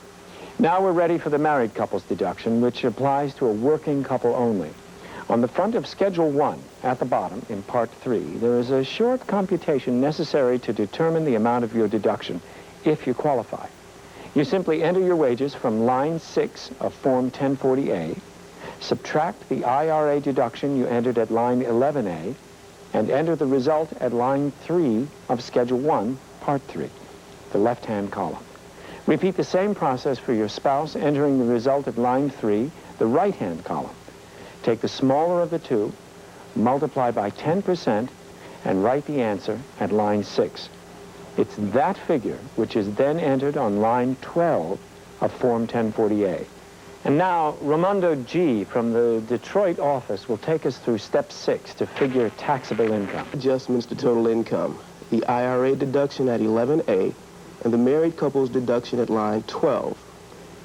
now we're ready for the married couple's deduction, which applies to a working couple only. On the front of Schedule 1, at the bottom, in Part 3, there is a short computation necessary to determine the amount of your deduction, if you qualify. You simply enter your wages from line 6 of Form 1040A, subtract the IRA deduction you entered at line 11A, and enter the result at line 3 of Schedule 1, Part 3, the left-hand column. Repeat the same process for your spouse, entering the result at line 3, the right-hand column. Take the smaller of the two, multiply by 10%, and write the answer at line 6. It's that figure which is then entered on line 12 of Form 1040A. And now, Raimondo G. from the Detroit office will take us through Step 6 to figure taxable income. Adjustments to total income. The IRA deduction at 11A and the married couple's deduction at line 12.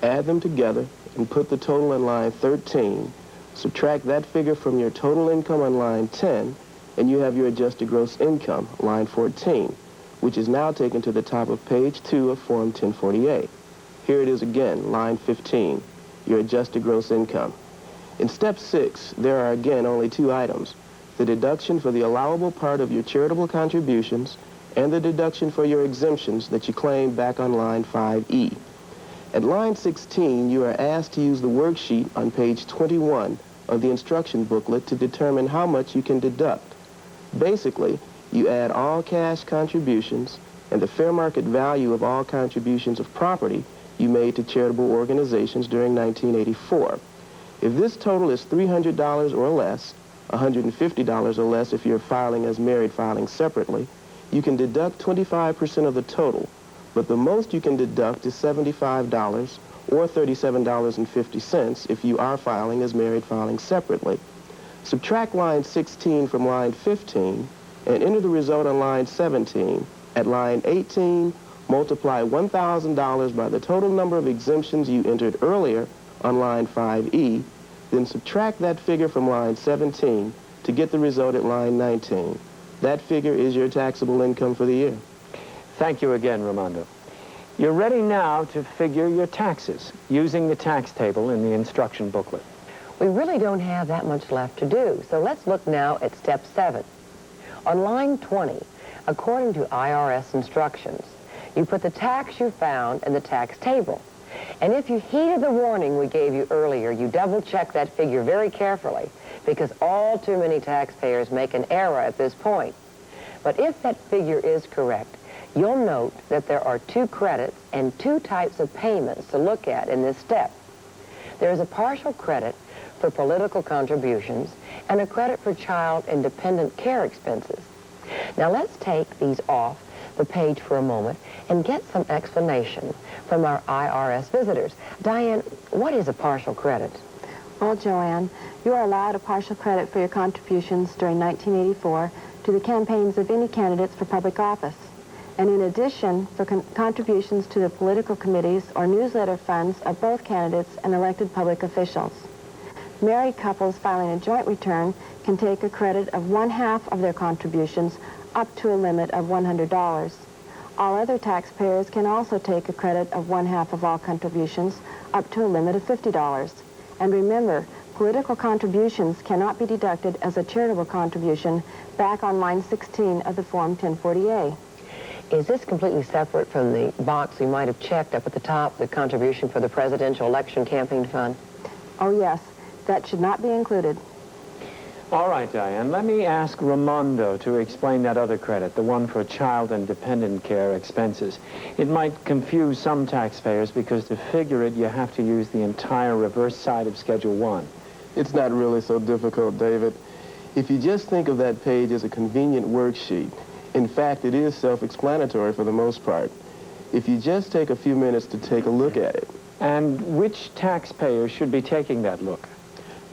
Add them together and put the total on line 13. Subtract that figure from your total income on line 10, and you have your adjusted gross income, line 14, which is now taken to the top of page 2 of Form 1040A. Here it is again, line 15. Your adjusted gross income. In Step 6, there are again only two items, the deduction for the allowable part of your charitable contributions and the deduction for your exemptions that you claim back on line 5E. At line 16, you are asked to use the worksheet on page 21 of the instruction booklet to determine how much you can deduct. Basically, you add all cash contributions and the fair market value of all contributions of property you made to charitable organizations during 1984. If this total is $300 or less, $150 or less if you're filing as married, filing separately, you can deduct 25% of the total, but the most you can deduct is $75 or $37.50 if you are filing as married, filing separately. Subtract line 16 from line 15 and enter the result on line 17. At line 18, multiply $1,000 by the total number of exemptions you entered earlier on line 5E, then subtract that figure from line 17 to get the result at line 19. That figure is your taxable income for the year. Thank you again, Raimondo. You're ready now to figure your taxes using the tax table in the instruction booklet. We really don't have that much left to do, so let's look now at Step 7. On line 20, according to IRS instructions, you put the tax you found in the tax table. And if you heeded the warning we gave you earlier, you double-check that figure very carefully, because all too many taxpayers make an error at this point. But if that figure is correct, you'll note that there are 2 credits and 2 types of payments to look at in this step. There is a partial credit for political contributions and a credit for child and dependent care expenses. Now let's take these off the page for a moment and get some explanation from our IRS visitors. Diane, what is a partial credit? Well, Joanne, you are allowed a partial credit for your contributions during 1984 to the campaigns of any candidates for public office. And in addition, for contributions to the political committees or newsletter funds of both candidates and elected public officials. Married couples filing a joint return can take a credit of 1/2 of their contributions up to a limit of $100. All other taxpayers can also take a credit of 1/2 of all contributions up to a limit of $50. And remember, political contributions cannot be deducted as a charitable contribution back on line 16 of the Form 1040A. Is this completely separate from the box you might have checked up at the top, the contribution for the presidential election campaign fund? Oh, yes. That should not be included. All right, Diane, let me ask Raimondo to explain that other credit, the one for child and dependent care expenses. It might confuse some taxpayers because to figure it, you have to use the entire reverse side of Schedule 1. It's not really so difficult, David. If you just think of that page as a convenient worksheet, in fact, it is self-explanatory for the most part. If you just take a few minutes to take a look at it. And which taxpayer should be taking that look?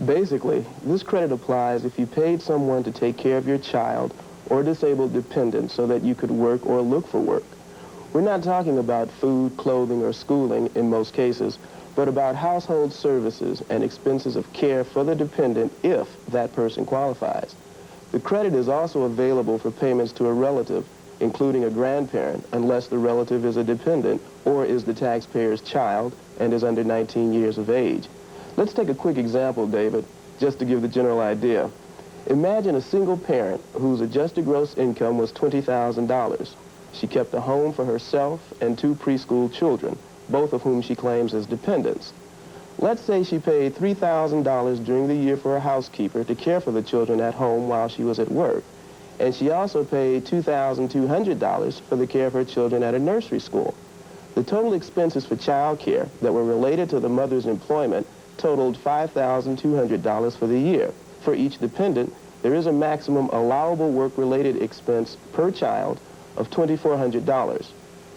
Basically, this credit applies if you paid someone to take care of your child or disabled dependent so that you could work or look for work. We're not talking about food, clothing, or schooling in most cases, but about household services and expenses of care for the dependent if that person qualifies. The credit is also available for payments to a relative, including a grandparent, unless the relative is a dependent or is the taxpayer's child and is under 19 years of age. Let's take a quick example, David, just to give the general idea. Imagine a single parent whose adjusted gross income was $20,000. She kept a home for herself and 2 preschool children, both of whom she claims as dependents. Let's say she paid $3,000 during the year for a housekeeper to care for the children at home while she was at work. And she also paid $2,200 for the care of her children at a nursery school. The total expenses for child care that were related to the mother's employment totaled $5,200 for the year. For each dependent, there is a maximum allowable work-related expense per child of $2,400.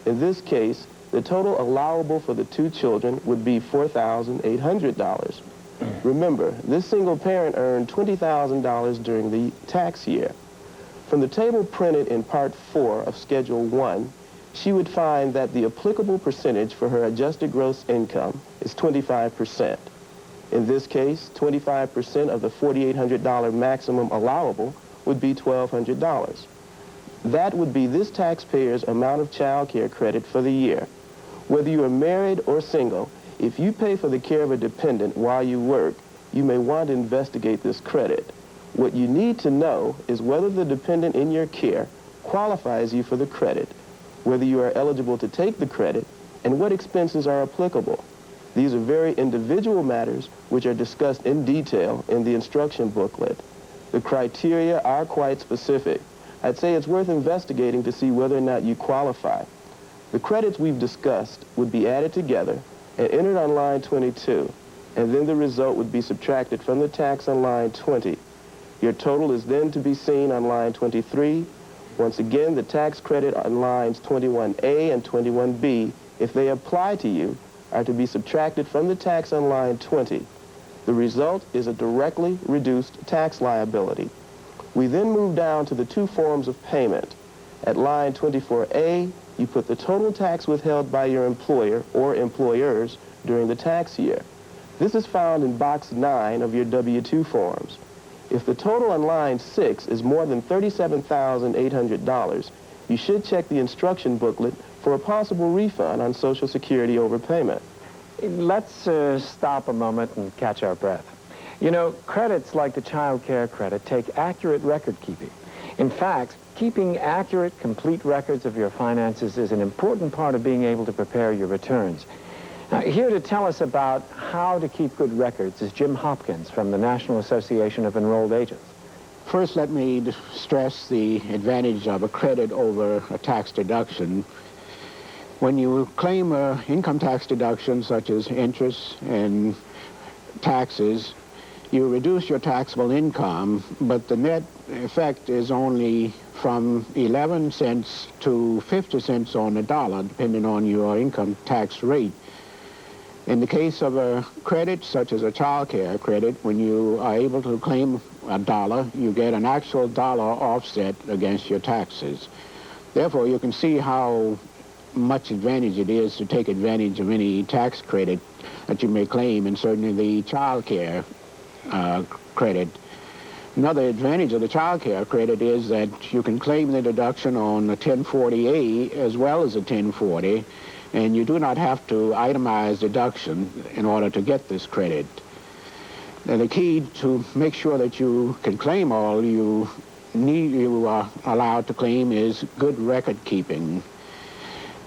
In this case, the total allowable for the 2 children would be $4,800. Remember, this single parent earned $20,000 during the tax year. From the table printed in Part 4 of Schedule 1, she would find that the applicable percentage for her adjusted gross income is 25%. In this case, 25% of the $4,800 maximum allowable would be $1,200. That would be this taxpayer's amount of child care credit for the year. Whether you are married or single, if you pay for the care of a dependent while you work, you may want to investigate this credit. What you need to know is whether the dependent in your care qualifies you for the credit, whether you are eligible to take the credit, and what expenses are applicable. These are very individual matters which are discussed in detail in the instruction booklet. The criteria are quite specific. I'd say it's worth investigating to see whether or not you qualify. The credits we've discussed would be added together and entered on line 22, and then the result would be subtracted from the tax on line 20. Your total is then to be seen on line 23. Once again, the tax credit on lines 21A and 21B, if they apply to you, are to be subtracted from the tax on line 20. The result is a directly reduced tax liability. We then move down to the 2 forms of payment. At line 24A, you put the total tax withheld by your employer or employers during the tax year. This is found in box 9 of your W-2 forms. If the total on line 6 is more than $37,800, you should check the instruction booklet for a possible refund on Social Security overpayment. Let's stop a moment and catch our breath. You know, credits like the child care credit take accurate record keeping. In fact, keeping accurate, complete records of your finances is an important part of being able to prepare your returns. Here to tell us about how to keep good records is Jim Hopkins from the National Association of Enrolled Agents. First, let me stress the advantage of a credit over a tax deduction. When you claim an income tax deduction, such as interest and taxes, you reduce your taxable income, but the net effect is only from 11 cents to 50 cents on the dollar, depending on your income tax rate. In the case of a credit, such as a child care credit, when you are able to claim $1, you get an actual dollar offset against your taxes. Therefore, you can see how much advantage it is to take advantage of any tax credit that you may claim, and certainly the child care credit. Another advantage of the child care credit is that you can claim the deduction on a 1040A as well as a 1040, and you do not have to itemize deduction in order to get this credit. Now, the key to make sure that you can claim all you are allowed to claim is good record keeping.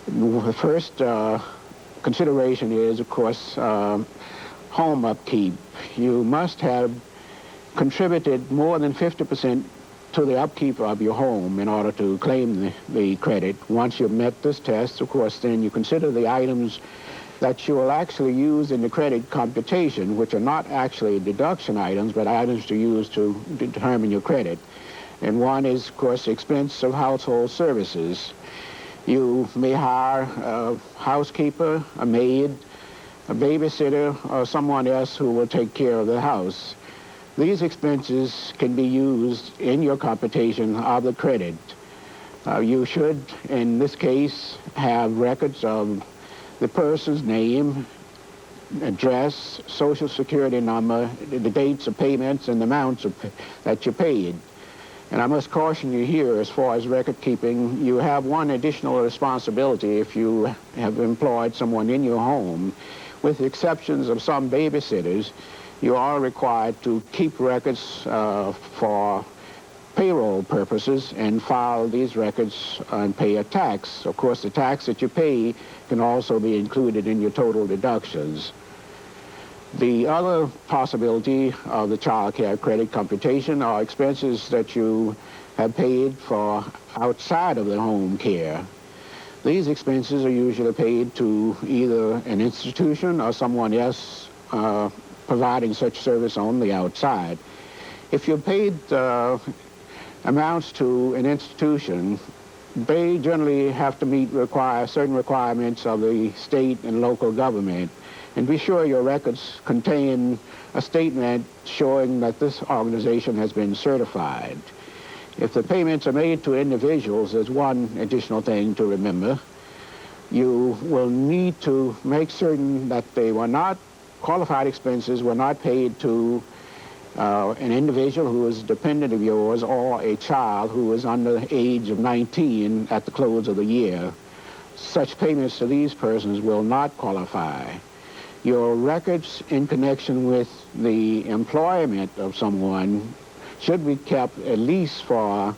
The first consideration is, of course, home upkeep. You must have contributed more than 50% to the upkeep of your home in order to claim the credit. Once you've met this test, of course, then you consider the items that you will actually use in the credit computation, which are not actually deduction items, but items to use to determine your credit. And one is, of course, the expense of household services. You may hire a housekeeper, a maid, a babysitter, or someone else who will take care of the house. These expenses can be used in your computation of the credit. You should, in this case, have records of the person's name, address, social security number, the dates of payments, and the amounts that you paid. And I must caution you here, as far as record keeping, you have one additional responsibility if you have employed someone in your home. With the exceptions of some babysitters, you are required to keep records for payroll purposes and file these records and pay a tax. Of course, the tax that you pay can also be included in your total deductions. The other possibility of the child care credit computation are expenses that you have paid for outside of the home care. These expenses are usually paid to either an institution or someone else providing such service on the outside. If you paid amounts to an institution, they generally have to meet certain requirements of the state and local government. And be sure your records contain a statement showing that this organization has been certified. If the payments are made to individuals, there's one additional thing to remember. You will need to make certain that they were not qualified expenses were not paid to an individual who is a dependent of yours or a child who is under the age of 19 at the close of the year. Such payments to these persons will not qualify. Your records in connection with the employment of someone should be kept at least for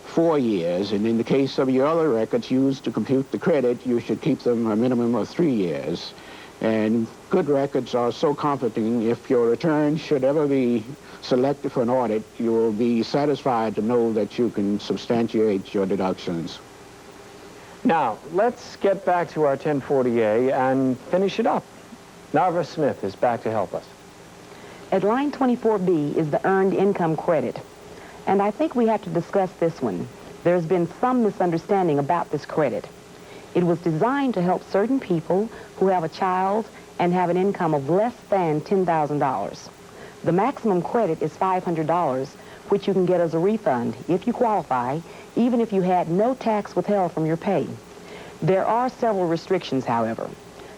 4 years, and in the case of your other records used to compute the credit, you should keep them a minimum of 3 years. And good records are so comforting. If your return should ever be selected for an audit, you will be satisfied to know that you can substantiate your deductions. Now, let's get back to our 1040A and finish it up. Narva Smith is back to help us. At line 24B is the earned income credit. And I think we have to discuss this one. There's been some misunderstanding about this credit. It was designed to help certain people who have a child and have an income of less than $10,000. The maximum credit is $500, which you can get as a refund if you qualify, even if you had no tax withheld from your pay. There are several restrictions, however.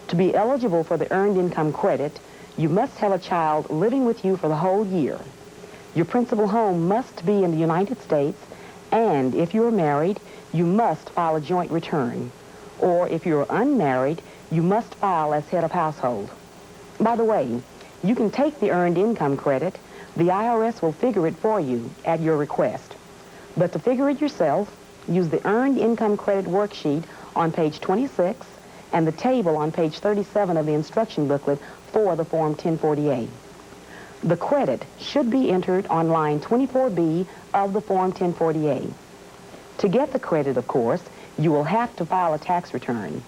To be eligible for the earned income credit, you must have a child living with you for the whole year. Your principal home must be in the United States, and if you are married, you must file a joint return. Or if you're unmarried, you must file as head of household. By the way, you can take the earned income credit. The IRS will figure it for you at your request. But to figure it yourself, use the earned income credit worksheet on page 26 and the table on page 37 of the instruction booklet for the Form 1040A. The credit should be entered on line 24B of the Form 1040A. To get the credit, of course, you will have to file a tax return,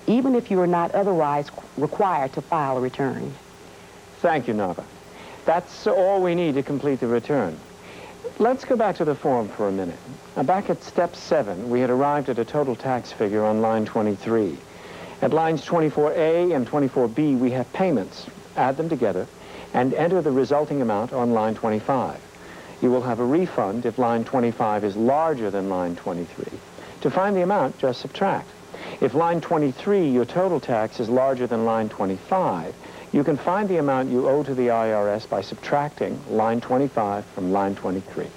even if you are not otherwise required to file a return. Thank you, Nava. That's all we need to complete the return. Let's go back to the form for a minute. Back at step 7, we had arrived at a total tax figure on line 23. At lines 24A and 24B, we have payments. Add them together and enter the resulting amount on line 25. You will have a refund if line 25 is larger than line 23. To find the amount, just subtract. If line 23, your total tax, is larger than line 25, you can find the amount you owe to the IRS by subtracting line 25 from line 23.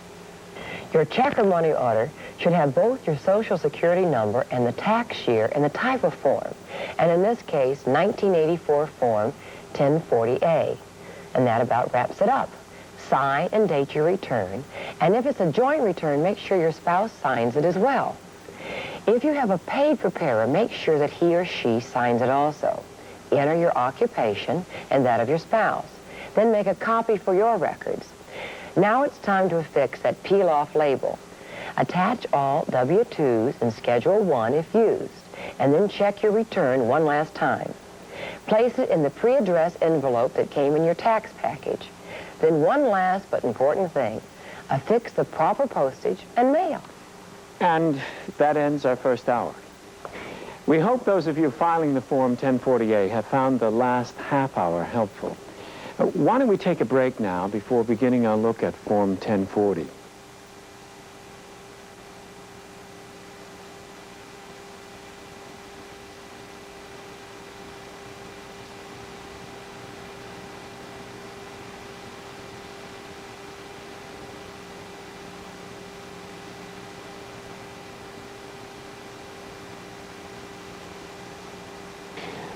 Your check or money order should have both your Social Security number and the tax year and the type of form. And in this case, 1984 Form 1040A. And that about wraps it up. Sign and date your return. And if it's a joint return, make sure your spouse signs it as well. If you have a paid preparer, make sure that he or she signs it also. Enter your occupation and that of your spouse. Then make a copy for your records. Now it's time to affix that peel-off label. Attach all W-2s and Schedule 1 if used, and then check your return one last time. Place it in the pre-addressed envelope that came in your tax package. Then one last but important thing, affix the proper postage and mail. And that ends our first hour. We hope those of you filing the Form 1040A have found the last half hour helpful. Why don't we take a break now before beginning our look at Form 1040?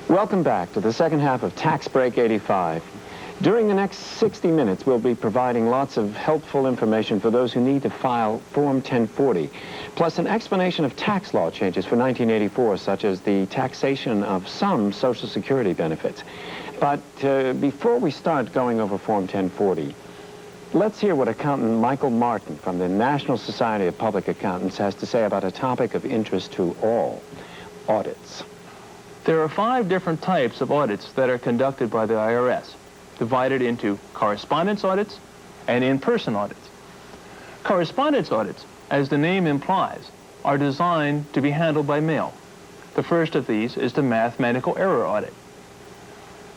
Welcome back to the second half of Tax Break 85. During the next 60 minutes, we'll be providing lots of helpful information for those who need to file Form 1040, plus an explanation of tax law changes for 1984, such as the taxation of some Social Security benefits. But before we start going over Form 1040, let's hear what accountant Michael Martin from the National Society of Public Accountants has to say about a topic of interest to all, audits. There are 5 different types of audits that are conducted by the IRS, divided into correspondence audits and in-person audits. Correspondence audits, as the name implies, are designed to be handled by mail. The first of these is the mathematical error audit.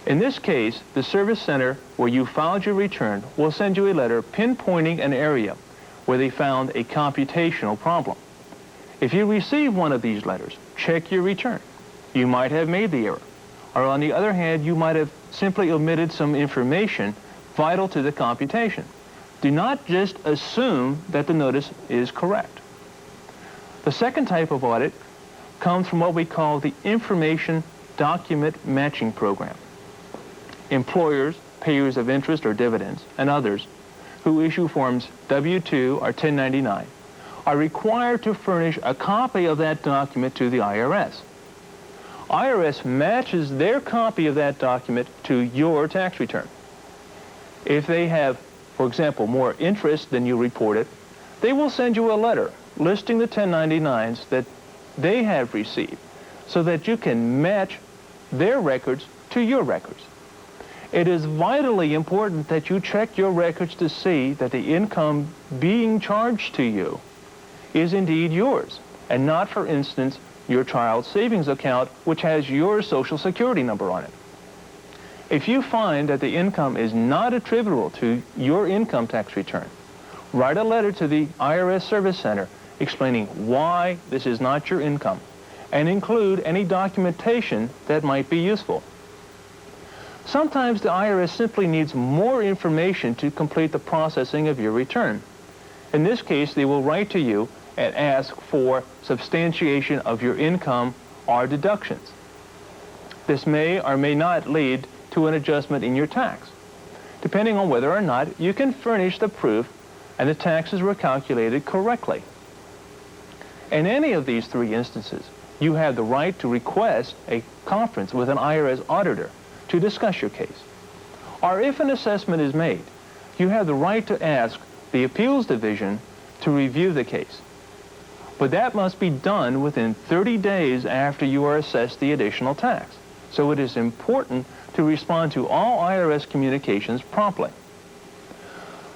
In this case, the service center where you filed your return will send you a letter pinpointing an area where they found a computational problem. If you receive one of these letters, check your return. You might have made the error. Or on the other hand, you might have simply omitted some information vital to the computation. Do not just assume that the notice is correct. The second type of audit comes from what we call the Information Document Matching Program. Employers, payers of interest or dividends, and others who issue forms W-2 or 1099 are required to furnish a copy of that document to the IRS. IRS matches their copy of that document to your tax return. If they have, for example, more interest than you reported, they will send you a letter listing the 1099s that they have received so that you can match their records to your records. It is vitally important that you check your records to see that the income being charged to you is indeed yours, and not, for instance, your child's savings account, which has your Social Security number on it. If you find that the income is not attributable to your income tax return, write a letter to the IRS Service Center explaining why this is not your income, and include any documentation that might be useful. Sometimes the IRS simply needs more information to complete the processing of your return. In this case, they will write to you and ask for substantiation of your income or deductions. This may or may not lead to an adjustment in your tax, depending on whether or not you can furnish the proof and the taxes were calculated correctly. In any of these 3 instances, you have the right to request a conference with an IRS auditor to discuss your case. Or if an assessment is made, you have the right to ask the Appeals Division to review the case. But that must be done within 30 days after you are assessed the additional tax. So it is important to respond to all IRS communications promptly.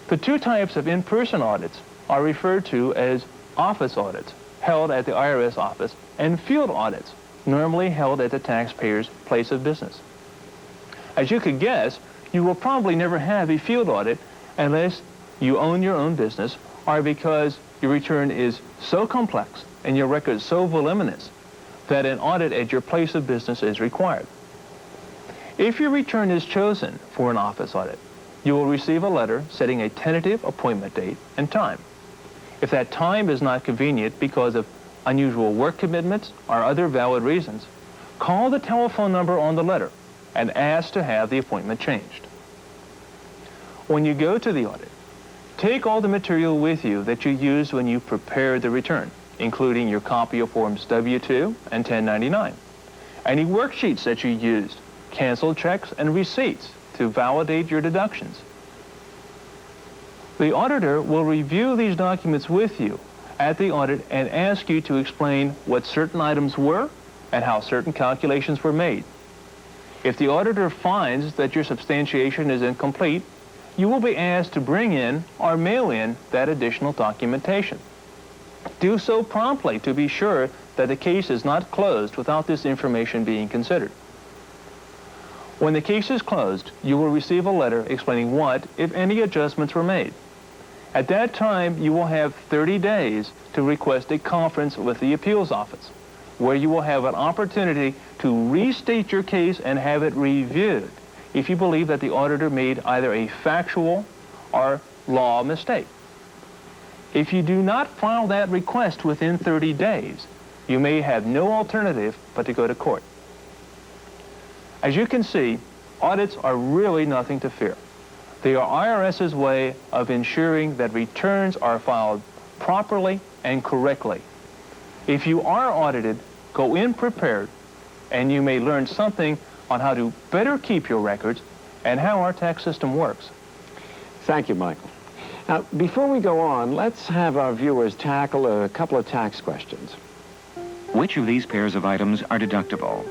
The two types of in-person audits are referred to as office audits, held at the IRS office, and field audits, normally held at the taxpayer's place of business. As you could guess, you will probably never have a field audit unless you own your own business or because your return is so complex and your record so voluminous that an audit at your place of business is required. If your return is chosen for an office audit, you will receive a letter setting a tentative appointment date and time. If that time is not convenient because of unusual work commitments or other valid reasons, call the telephone number on the letter and ask to have the appointment changed. When you go to the audit, take all the material with you that you used when you prepared the return, including your copy of Forms W-2 and 1099, any worksheets that you used, canceled checks, and receipts to validate your deductions. The auditor will review these documents with you at the audit and ask you to explain what certain items were and how certain calculations were made. If the auditor finds that your substantiation is incomplete, you will be asked to bring in or mail in that additional documentation. Do so promptly to be sure that the case is not closed without this information being considered. When the case is closed, you will receive a letter explaining what, if any, adjustments were made. At that time, you will have 30 days to request a conference with the appeals office, where you will have an opportunity to restate your case and have it reviewed if you believe that the auditor made either a factual or law mistake. If you do not file that request within 30 days, you may have no alternative but to go to court. As you can see, audits are really nothing to fear. They are IRS's way of ensuring that returns are filed properly and correctly. If you are audited, go in prepared, and you may learn something on how to better keep your records and how our tax system works. Thank you, Michael. Now, before we go on, let's have our viewers tackle a couple of tax questions. Which of these pairs of items are deductible?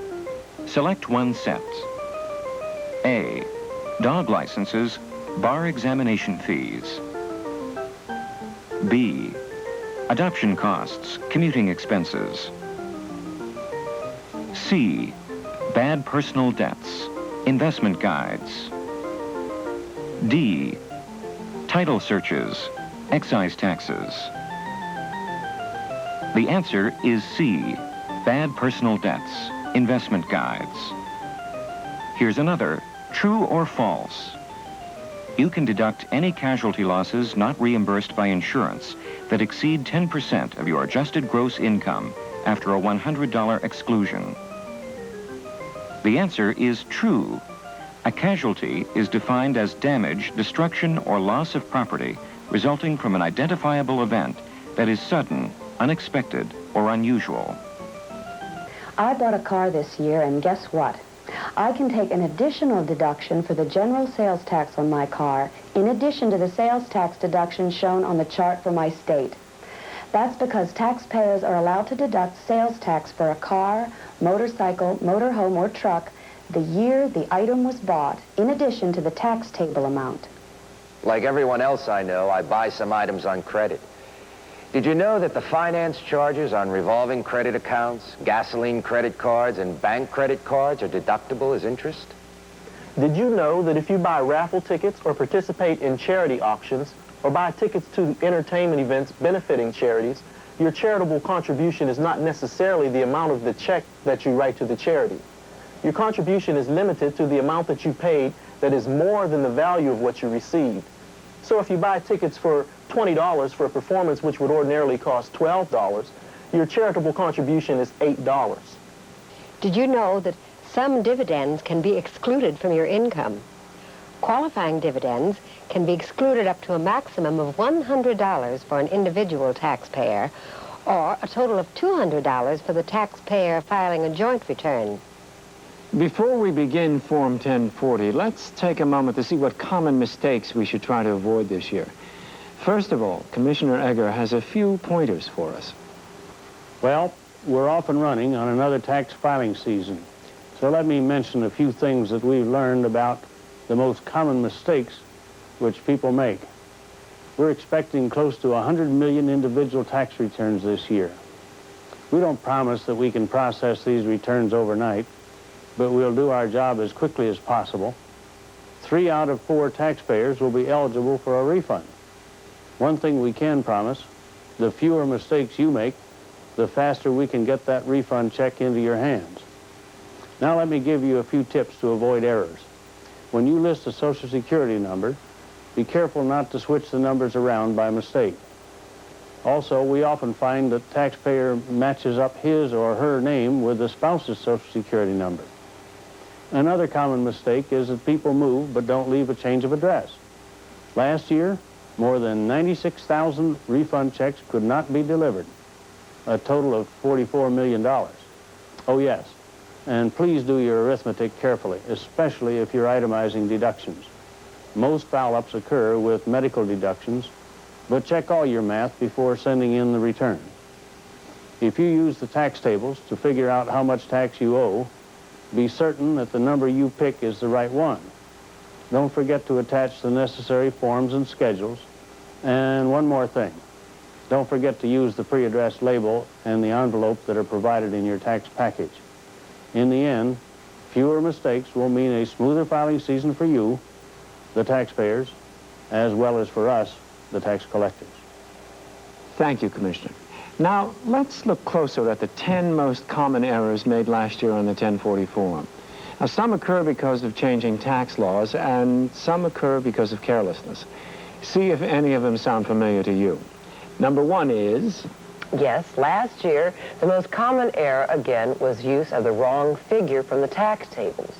Select one set. A, dog licenses, bar examination fees. B, adoption costs, commuting expenses. C, bad personal debts, investment guides. D, title searches, excise taxes. The answer is C, bad personal debts, investment guides. Here's another, true or false. You can deduct any casualty losses not reimbursed by insurance that exceed 10% of your adjusted gross income after a $100 exclusion. The answer is true. A casualty is defined as damage, destruction, or loss of property resulting from an identifiable event that is sudden, unexpected, or unusual. I bought a car this year, and guess what? I can take an additional deduction for the general sales tax on my car, in addition to the sales tax deduction shown on the chart for my state. That's because taxpayers are allowed to deduct sales tax for a car, motorcycle, motorhome, or truck the year the item was bought, in addition to the tax table amount. Like everyone else I know, I buy some items on credit. Did you know that the finance charges on revolving credit accounts, gasoline credit cards, and bank credit cards are deductible as interest? Did you know that if you buy raffle tickets or participate in charity auctions or buy tickets to entertainment events benefiting charities, your charitable contribution is not necessarily the amount of the check that you write to the charity? Your contribution is limited to the amount that you paid that is more than the value of what you received. So if you buy tickets for $20 for a performance which would ordinarily cost $12, your charitable contribution is $8. Did you know that some dividends can be excluded from your income? Qualifying dividends can be excluded up to a maximum of $100 for an individual taxpayer or a total of $200 for the taxpayer filing a joint return. Before we begin Form 1040, let's take a moment to see what common mistakes we should try to avoid this year. First of all, Commissioner Egger has a few pointers for us. Well, we're off and running on another tax filing season. So let me mention a few things that we've learned about the most common mistakes which people make. We're expecting close to 100 million individual tax returns this year. We don't promise that we can process these returns overnight, but we'll do our job as quickly as possible. 3 out of 4 taxpayers will be eligible for a refund. One thing we can promise, the fewer mistakes you make, the faster we can get that refund check into your hands. Now let me give you a few tips to avoid errors. When you list a Social Security number, be careful not to switch the numbers around by mistake. Also, we often find that the taxpayer matches up his or her name with the spouse's Social Security number. Another common mistake is that people move but don't leave a change of address. Last year, more than 96,000 refund checks could not be delivered, a total of $44 million. Oh yes, and please do your arithmetic carefully, especially if you're itemizing deductions. Most foul-ups occur with medical deductions, but check all your math before sending in the return. If you use the tax tables to figure out how much tax you owe, be certain that the number you pick is the right one. Don't forget to attach the necessary forms and schedules. And one more thing. Don't forget to use the pre-addressed label and the envelope that are provided in your tax package. In the end, fewer mistakes will mean a smoother filing season for you, the taxpayers, as well as for us, the tax collectors. Thank you, Commissioner. Now, let's look closer at the 10 most common errors made last year on the 1040 form. Now, some occur because of changing tax laws, and some occur because of carelessness. See if any of them sound familiar to you. Number 1 is... Yes, last year, the most common error, again, was use of the wrong figure from the tax tables.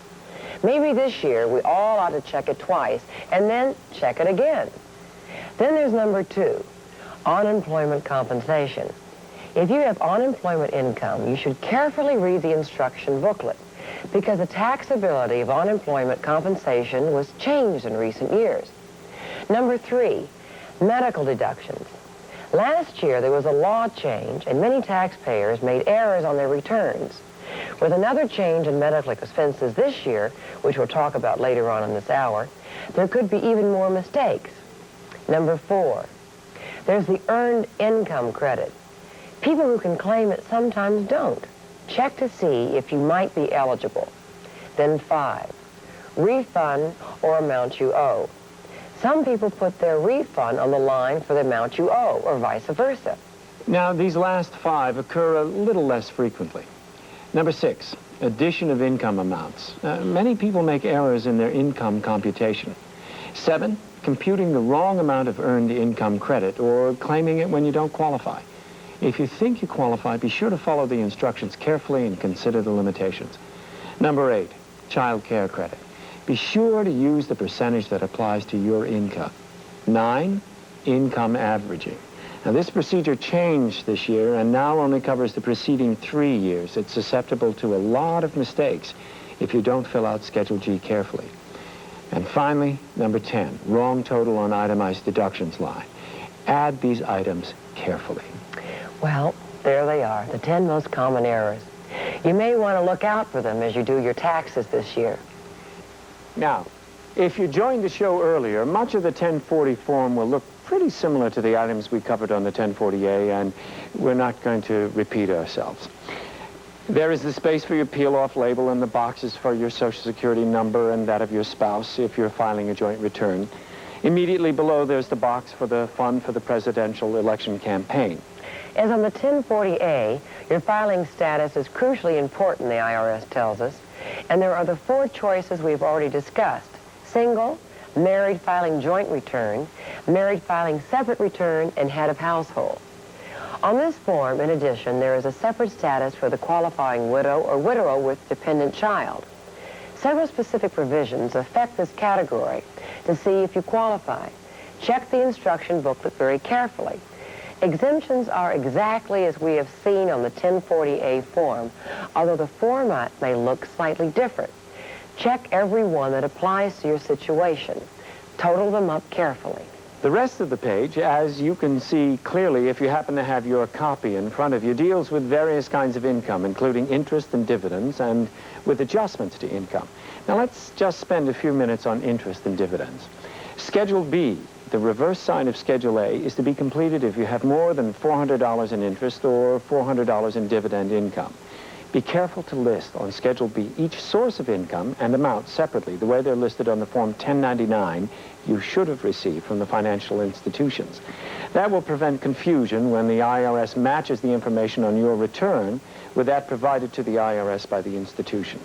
Maybe this year we all ought to check it twice and then check it again. Then there's number 2, unemployment compensation. If you have unemployment income, you should carefully read the instruction booklet because the taxability of unemployment compensation was changed in recent years. Number 3, medical deductions. Last year, there was a law change, and many taxpayers made errors on their returns. With another change in medical expenses this year, which we'll talk about later on in this hour, there could be even more mistakes. Number 4, there's the earned income credit. People who can claim it sometimes don't. Check to see if you might be eligible. Then 5, refund or amount you owe. Some people put their refund on the line for the amount you owe, or vice versa. Now, these last 5 occur a little less frequently. Number 6, addition of income amounts. Many people make errors in their income computation. 7, computing the wrong amount of earned income credit or claiming it when you don't qualify. If you think you qualify, be sure to follow the instructions carefully and consider the limitations. Number 8, child care credit. Be sure to use the percentage that applies to your income. 9, income averaging. Now, this procedure changed this year and now only covers the preceding 3 years. It's susceptible to a lot of mistakes if you don't fill out Schedule G carefully. And finally, number 10, wrong total on itemized deductions line. Add these items carefully. Well, there they are, the 10 most common errors. You may want to look out for them as you do your taxes this year. Now, if you joined the show earlier, much of the 1040 form will look pretty similar to the items we covered on the 1040A, and we're not going to repeat ourselves. There is the space for your peel-off label and the boxes for your Social Security number and that of your spouse if you're filing a joint return. Immediately below, there's the box for the fund for the presidential election campaign. As on the 1040A, your filing status is crucially important, the IRS tells us, and there are the 4 choices we've already discussed: single, married filing joint return, married filing separate return, and head of household. On this form, in addition, there is a separate status for the qualifying widow or widower with dependent child. Several specific provisions affect this category to see if you qualify. Check the instruction booklet very carefully. Exemptions are exactly as we have seen on the 1040A form, although the format may look slightly different. Check every one that applies to your situation. Total them up carefully. The rest of the page, as you can see clearly if you happen to have your copy in front of you, deals with various kinds of income, including interest and dividends, and with adjustments to income. Now let's just spend a few minutes on interest and dividends. Schedule B, the reverse sign of Schedule A, is to be completed if you have more than $400 in interest or $400 in dividend income. Be careful to list on Schedule B each source of income and amount separately, the way they're listed on the Form 1099 you should have received from the financial institutions. That will prevent confusion when the IRS matches the information on your return with that provided to the IRS by the institution.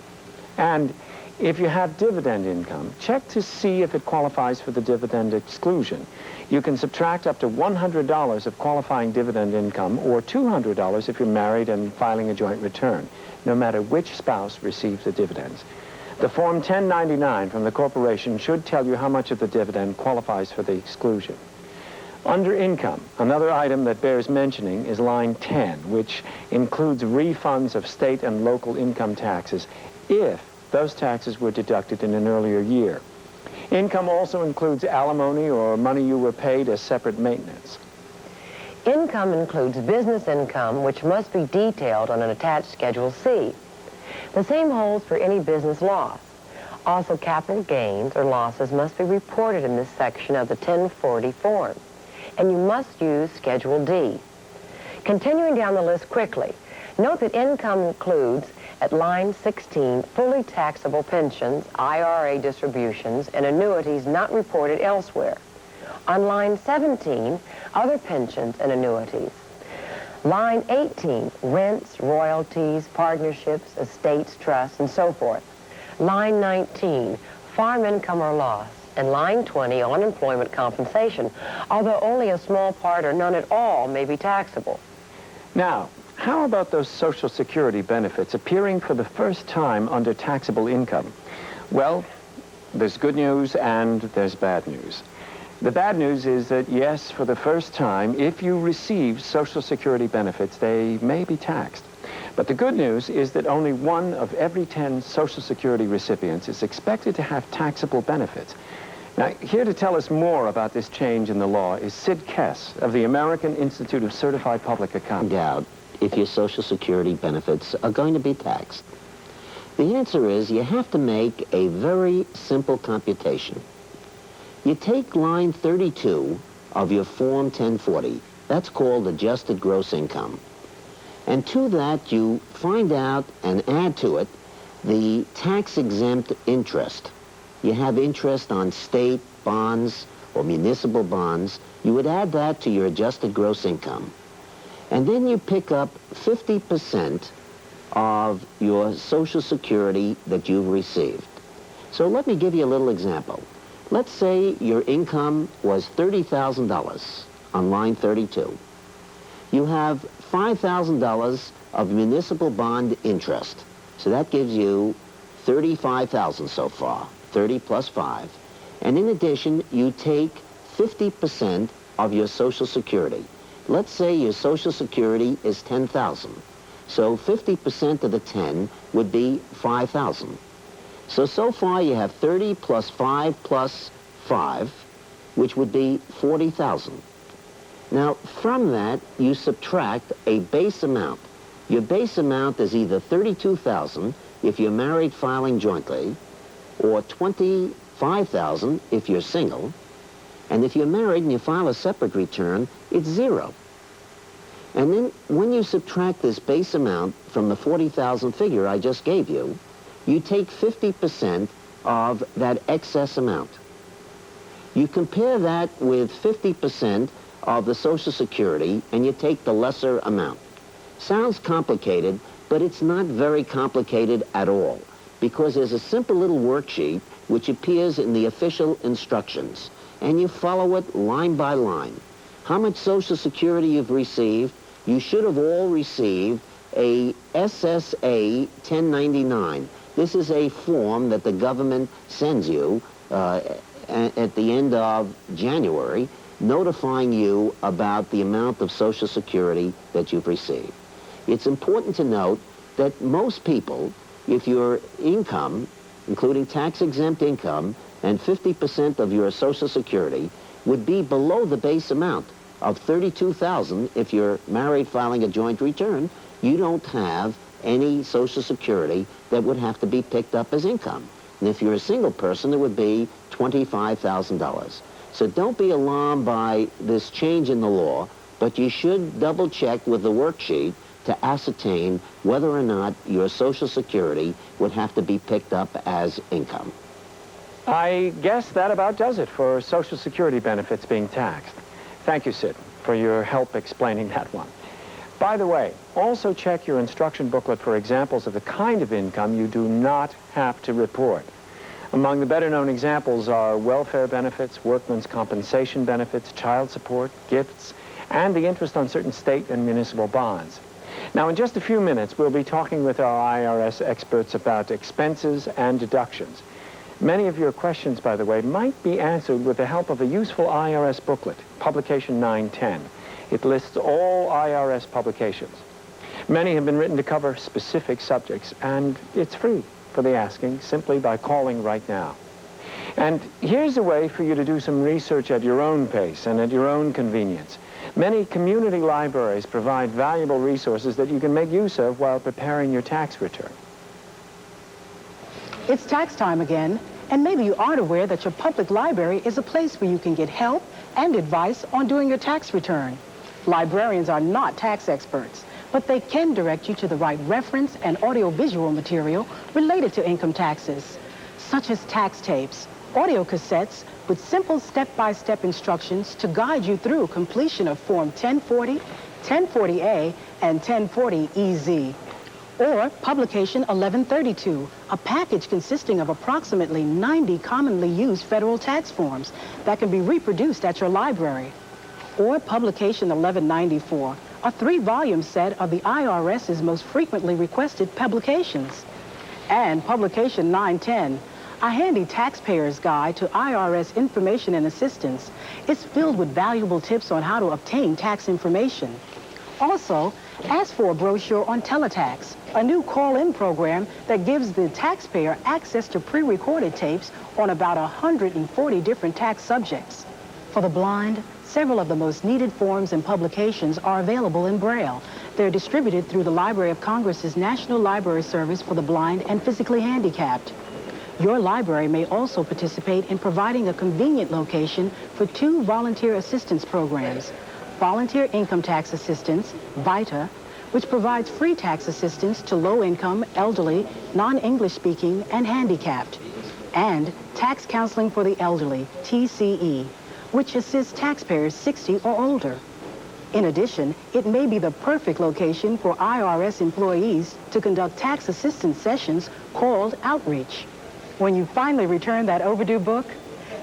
And if you have dividend income, check to see if it qualifies for the dividend exclusion. You can subtract up to $100 of qualifying dividend income or $200 if you're married and filing a joint return, no matter which spouse receives the dividends. The Form 1099 from the corporation should tell you how much of the dividend qualifies for the exclusion. Under income, another item that bears mentioning is line 10, which includes refunds of state and local income taxes if those taxes were deducted in an earlier year. Income also includes alimony or money you were paid as separate maintenance. Income includes business income, which must be detailed on an attached Schedule C. The same holds for any business loss. Also, capital gains or losses must be reported in this section of the 1040 form, and you must use Schedule D. Continuing down the list quickly, note that income includes, at line 16, fully taxable pensions, IRA distributions, and annuities not reported elsewhere. On line 17, other pensions and annuities. Line 18, rents, royalties, partnerships, estates, trusts, and so forth. Line 19, farm income or loss. And line 20, unemployment compensation, although only a small part or none at all may be taxable. Now, how about those Social Security benefits appearing for the first time under taxable income? Well, there's good news and there's bad news. The bad news is that, yes, for the first time, if you receive Social Security benefits, they may be taxed. But the good news is that only 1 of every 10 Social Security recipients is expected to have taxable benefits. Now, here to tell us more about this change in the law is Sid Kess of the American Institute of Certified Public Accountants. Doubt if your Social Security benefits are going to be taxed. The answer is you have to make a very simple computation. You take line 32 of your Form 1040, that's called adjusted gross income, and to that you find out and add to it the tax-exempt interest. You have interest on state bonds or municipal bonds. You would add that to your adjusted gross income. And then you pick up 50% of your Social Security that you've received. So let me give you a little example. Let's say your income was $30,000 on line 32. You have $5,000 of municipal bond interest. So that gives you $35,000 so far, 30 plus 5. And in addition, you take 50% of your Social Security. Let's say your Social Security is $10,000. So 50% of the 10 would be $5,000. So far you have 30 plus 5 plus 5, which would be $40,000. Now, from that, you subtract a base amount. Your base amount is either $32,000 if you're married filing jointly, or $25,000 if you're single, and if you're married and you file a separate return, it's 0. And then when you subtract this base amount from the $40,000 figure I just gave you, you take 50% of that excess amount. You compare that with 50% of the Social Security, and you take the lesser amount. Sounds complicated, but it's not very complicated at all, because there's a simple little worksheet which appears in the official instructions, and you follow it line by line. How much Social Security you've received? You should have all received a SSA 1099. This is a form that the government sends you at the end of January, notifying you about the amount of Social Security that you've received. It's important to note that most people, if your income, including tax-exempt income, and 50% of your Social Security would be below the base amount of $32,000 if you're married filing a joint return, you don't have any Social Security that would have to be picked up as income. And if you're a single person, it would be $25,000. So don't be alarmed by this change in the law, but you should double check with the worksheet to ascertain whether or not your Social Security would have to be picked up as income. I guess that about does it for Social Security benefits being taxed. Thank you, Sid, for your help explaining that one. By the way, also check your instruction booklet for examples of the kind of income you do not have to report. Among the better-known examples are welfare benefits, workmen's compensation benefits, child support, gifts, and the interest on certain state and municipal bonds. Now, in just a few minutes, we'll be talking with our IRS experts about expenses and deductions. Many of your questions, by the way, might be answered with the help of a useful IRS booklet, Publication 910. It lists all IRS publications. Many have been written to cover specific subjects, and it's free for the asking simply by calling right now. And here's a way for you to do some research at your own pace and at your own convenience. Many community libraries provide valuable resources that you can make use of while preparing your tax return. It's tax time again, and maybe you aren't aware that your public library is a place where you can get help and advice on doing your tax return. Librarians are not tax experts, but they can direct you to the right reference and audiovisual material related to income taxes, such as tax tapes, audio cassettes with simple step-by-step instructions to guide you through completion of Form 1040, 1040A, and 1040EZ. Or Publication 1132, a package consisting of approximately 90 commonly used federal tax forms that can be reproduced at your library. Or Publication 1194, a 3-volume set of the IRS's most frequently requested publications. And Publication 910, a handy taxpayer's guide to IRS information and assistance. It's filled with valuable tips on how to obtain tax information. Also, ask for a brochure on teletax, a new call-in program that gives the taxpayer access to pre-recorded tapes on about 140 different tax subjects. For the blind, several of the most needed forms and publications are available in Braille. They're distributed through the Library of Congress's National Library Service for the Blind and Physically Handicapped. Your library may also participate in providing a convenient location for 2 volunteer assistance programs. Volunteer Income Tax Assistance, VITA, which provides free tax assistance to low-income, elderly, non-English speaking, and handicapped. And Tax Counseling for the Elderly, TCE, which assists taxpayers 60 or older. In addition, it may be the perfect location for IRS employees to conduct tax assistance sessions called outreach. When you finally return that overdue book,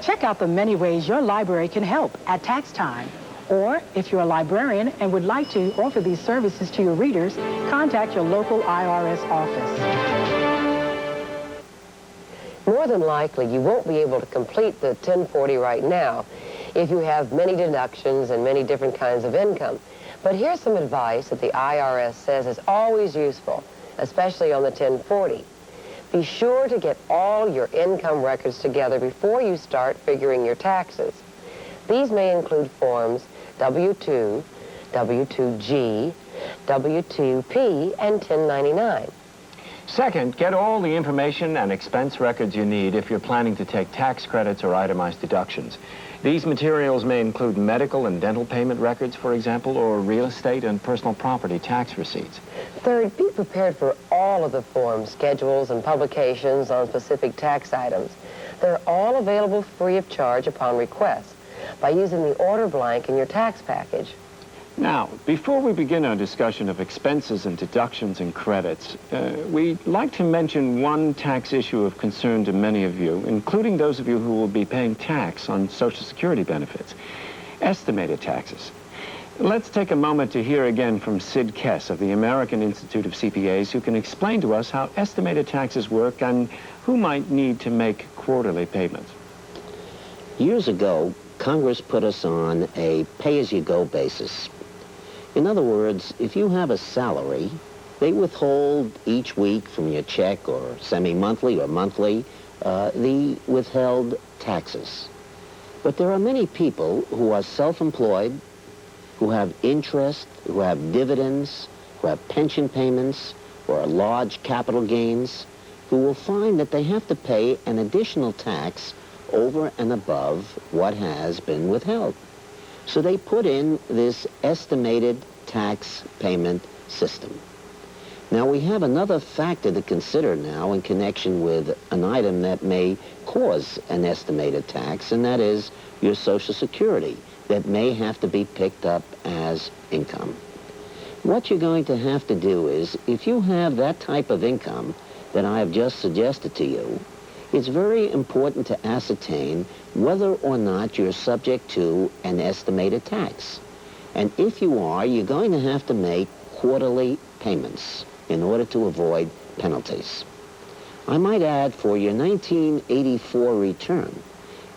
check out the many ways your library can help at tax time. Or, if you're a librarian and would like to offer these services to your readers, contact your local IRS office. More than likely, you won't be able to complete the 1040 right now if you have many deductions and many different kinds of income. But here's some advice that the IRS says is always useful, especially on the 1040. Be sure to get all your income records together before you start figuring your taxes. These may include forms W-2, W-2G, W-2P, and 1099. Second, get all the information and expense records you need if you're planning to take tax credits or itemized deductions. These materials may include medical and dental payment records, for example, or real estate and personal property tax receipts. Third, be prepared for all of the forms, schedules, and publications on specific tax items. They're all available free of charge upon request by using the order blank in your tax package. Now, before we begin our discussion of expenses and deductions and credits, we'd like to mention one tax issue of concern to many of you, including those of you who will be paying tax on Social Security benefits, estimated taxes. Let's take a moment to hear again from Sid Kess of the American Institute of CPAs, who can explain to us how estimated taxes work and who might need to make quarterly payments. Years ago, Congress put us on a pay-as-you-go basis. In other words, if you have a salary, they withhold each week from your check or semi-monthly or monthly the withheld taxes. But there are many people who are self-employed, who have interest, who have dividends, who have pension payments, or large capital gains, who will find that they have to pay an additional tax over and above what has been withheld. So they put in this estimated tax payment system. Now we have another factor to consider now in connection with an item that may cause an estimated tax, and that is your Social Security that may have to be picked up as income. What you're going to have to do is, if you have that type of income that I have just suggested to you, it's very important to ascertain whether or not you're subject to an estimated tax. And if you are, you're going to have to make quarterly payments in order to avoid penalties. I might add, for your 1984 return,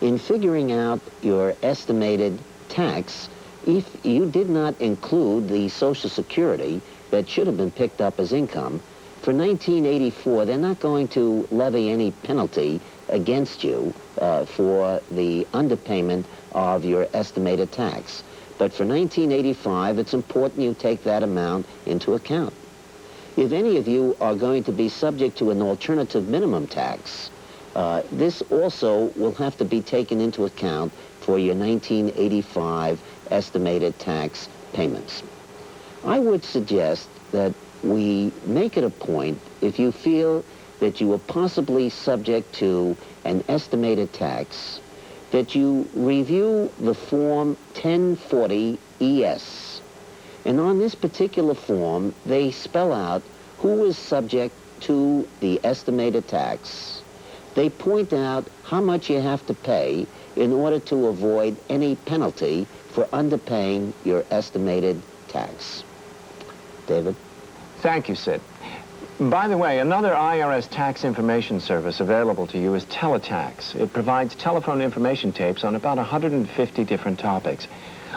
in figuring out your estimated tax, if you did not include the Social Security that should have been picked up as income, for 1984, they're not going to levy any penalty against you for the underpayment of your estimated tax. But for 1985, it's important you take that amount into account. If any of you are going to be subject to an alternative minimum tax, this also will have to be taken into account for your 1985 estimated tax payments. I would suggest that we make it a point, if you feel that you are possibly subject to an estimated tax, that you review the Form 1040 ES. And on this particular form, they spell out who is subject to the estimated tax. They point out how much you have to pay in order to avoid any penalty for underpaying your estimated tax. David? Thank you, Sid. By the way, another IRS tax information service available to you is Teletax. It provides telephone information tapes on about 150 different topics.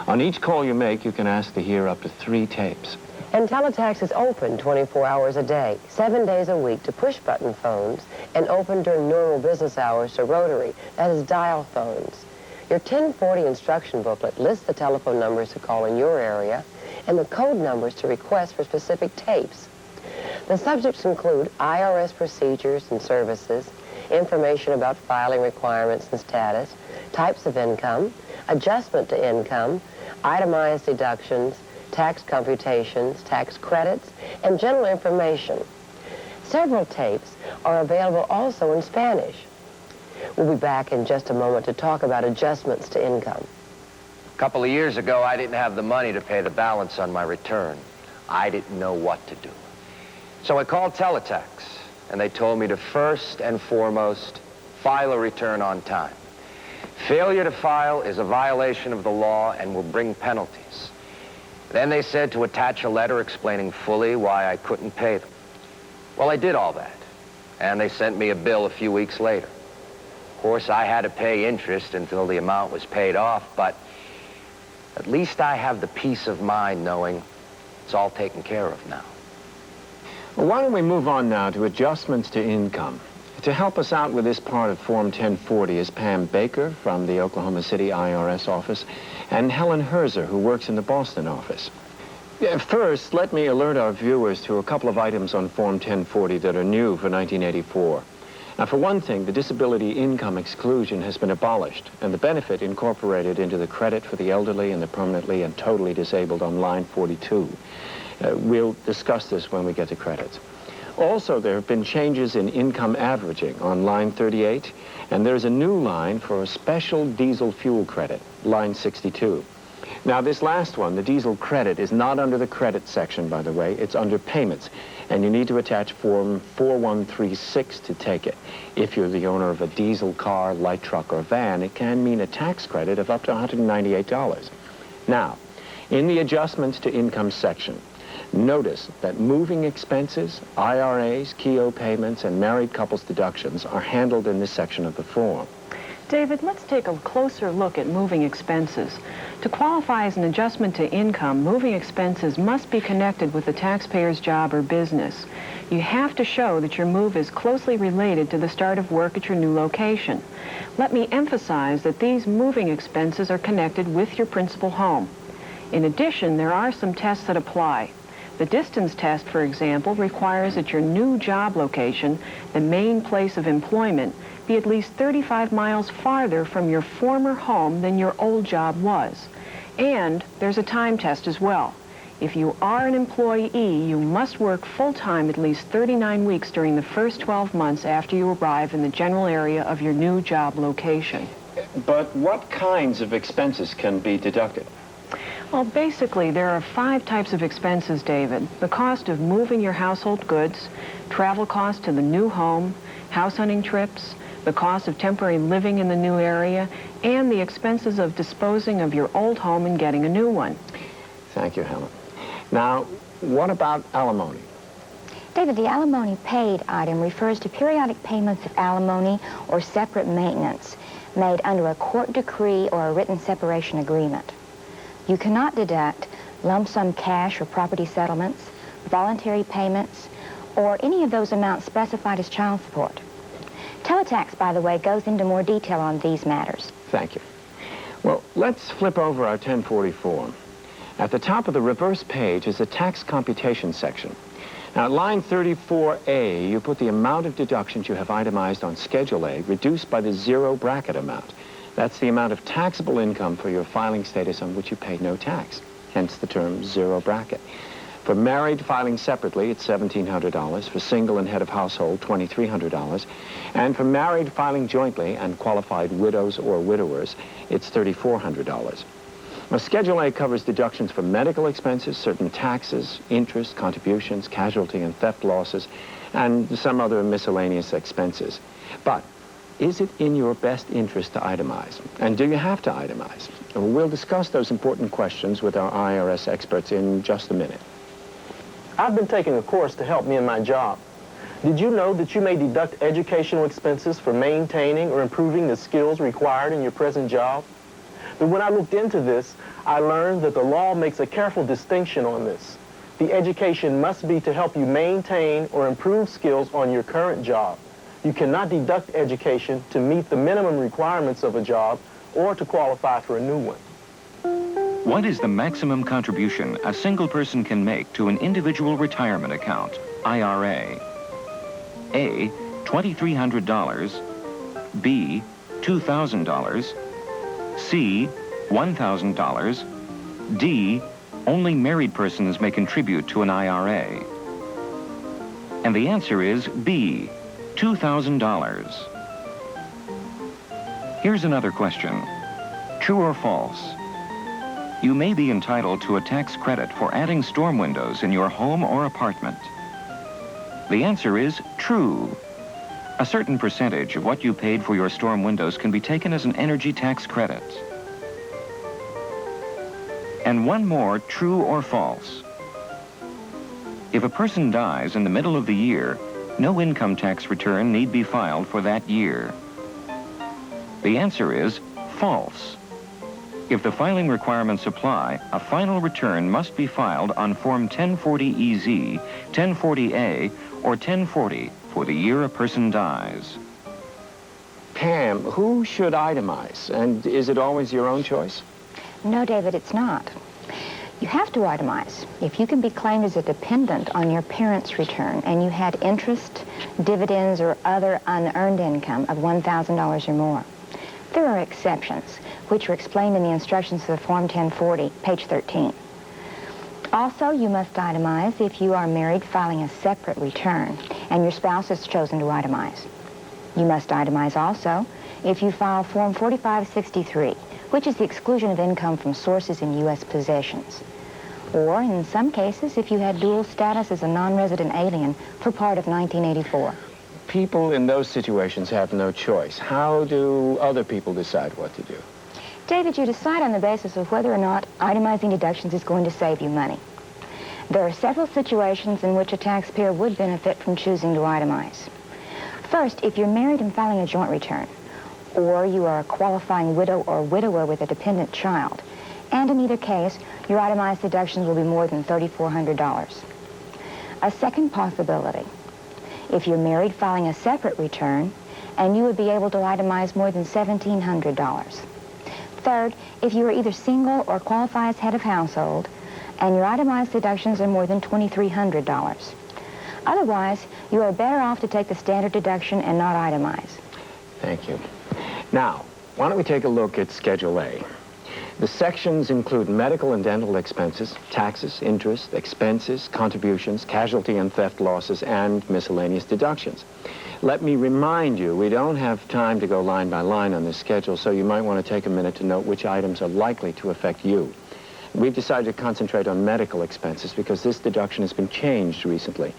On each call you make, you can ask to hear up to 3 tapes. And Teletax is open 24 hours a day, 7 days a week to push-button phones, and open during normal business hours to rotary, that is dial phones. Your 1040 instruction booklet lists the telephone numbers to call in your area and the code numbers to request for specific tapes. The subjects include IRS procedures and services, information about filing requirements and status, types of income, adjustment to income, itemized deductions, tax computations, tax credits, and general information. Several tapes are available also in Spanish. We'll be back in just a moment to talk about adjustments to income. A couple of years ago, I didn't have the money to pay the balance on my return. I didn't know what to do. So I called Teletax, and they told me to first and foremost file a return on time. Failure to file is a violation of the law and will bring penalties. Then they said to attach a letter explaining fully why I couldn't pay them. Well, I did all that, and they sent me a bill a few weeks later. Of course, I had to pay interest until the amount was paid off, but at least I have the peace of mind knowing it's all taken care of now. Well, why don't we move on now to adjustments to income? To help us out with this part of Form 1040 is Pam Baker from the Oklahoma City IRS office and Helen Herzer, who works in the Boston office. First, let me alert our viewers to a couple of items on Form 1040 that are new for 1984. Now, for one thing, the disability income exclusion has been abolished and the benefit incorporated into the credit for the elderly and the permanently and totally disabled on line 42. We'll discuss this when we get to credits. Also, there have been changes in income averaging on line 38, and there's a new line for a special diesel fuel credit, line 62. Now, this last one, the diesel credit, is not under the credit section, by the way. It's under payments, and you need to attach Form 4136 to take it. If you're the owner of a diesel car, light truck, or van, it can mean a tax credit of up to $198. Now, in the adjustments to income section, notice that moving expenses, IRAs, KEO payments, and married couples deductions are handled in this section of the form. David, let's take a closer look at moving expenses. To qualify as an adjustment to income, moving expenses must be connected with the taxpayer's job or business. You have to show that your move is closely related to the start of work at your new location. Let me emphasize that these moving expenses are connected with your principal home. In addition, there are some tests that apply. The distance test, for example, requires that your new job location, the main place of employment, be at least 35 miles farther from your former home than your old job was. And there's a time test as well. If you are an employee, you must work full-time at least 39 weeks during the first 12 months after you arrive in the general area of your new job location. But what kinds of expenses can be deducted? Well, basically, there are 5 types of expenses, David. The cost of moving your household goods, travel costs to the new home, house hunting trips, the cost of temporary living in the new area, and the expenses of disposing of your old home and getting a new one. Thank you, Helen. Now, what about alimony? David, the alimony paid item refers to periodic payments of alimony or separate maintenance made under a court decree or a written separation agreement. You cannot deduct lump sum cash or property settlements, voluntary payments, or any of those amounts specified as child support. Teletax, by the way, goes into more detail on these matters. Thank you. Well, let's flip over our 1040 form. At the top of the reverse page is a tax computation section. Now, at line 34A, you put the amount of deductions you have itemized on Schedule A reduced by the zero bracket amount. That's the amount of taxable income for your filing status on which you paid no tax, hence the term zero bracket. For married filing separately, it's $1,700. For single and head of household, $2,300. And for married filing jointly and qualified widows or widowers, it's $3,400. Now, Schedule A covers deductions for medical expenses, certain taxes, interest, contributions, casualty and theft losses, and some other miscellaneous expenses. But is it in your best interest to itemize? And do you have to itemize? And we'll discuss those important questions with our IRS experts in just a minute. I've been taking a course to help me in my job. Did you know that you may deduct educational expenses for maintaining or improving the skills required in your present job? But when I looked into this, I learned that the law makes a careful distinction on this. The education must be to help you maintain or improve skills on your current job. You cannot deduct education to meet the minimum requirements of a job or to qualify for a new one. What is the maximum contribution a single person can make to an individual retirement account, IRA? A, $2,300, B, $2,000, C, $1,000, D, only married persons may contribute to an IRA. And the answer is B, $2,000. Here's another question. True or false? You may be entitled to a tax credit for adding storm windows in your home or apartment. The answer is true. A certain percentage of what you paid for your storm windows can be taken as an energy tax credit. And one more, true or false. If a person dies in the middle of the year, no income tax return need be filed for that year. The answer is false. If the filing requirements apply, a final return must be filed on Form 1040EZ, 1040A, or 1040 for the year a person dies. Pam, who should itemize? And is it always your own choice? No, David, it's not. You have to itemize. If you can be claimed as a dependent on your parents' return and you had interest, dividends, or other unearned income of $1,000 or more. There are exceptions, which are explained in the instructions for the Form 1040, page 13. Also, you must itemize if you are married filing a separate return and your spouse has chosen to itemize. You must itemize also if you file Form 4563, which is the exclusion of income from sources in U.S. possessions. Or, in some cases, if you had dual status as a non-resident alien for part of 1984. People in those situations have no choice. How do other people decide what to do? David, you decide on the basis of whether or not itemizing deductions is going to save you money. There are several situations in which a taxpayer would benefit from choosing to itemize. First, if you're married and filing a joint return, or you are a qualifying widow or widower with a dependent child. And in either case, your itemized deductions will be more than $3,400. A second possibility, if you're married filing a separate return, and you would be able to itemize more than $1,700. Third, if you are either single or qualify as head of household, and your itemized deductions are more than $2,300. Otherwise, you are better off to take the standard deduction and not itemize. Thank you. Now, why don't we take a look at Schedule A? The sections include medical and dental expenses, taxes, interest, expenses, contributions, casualty and theft losses, and miscellaneous deductions. Let me remind you, we don't have time to go line by line on this schedule, so you might want to take a minute to note which items are likely to affect you. We've decided to concentrate on medical expenses because this deduction has been changed recently.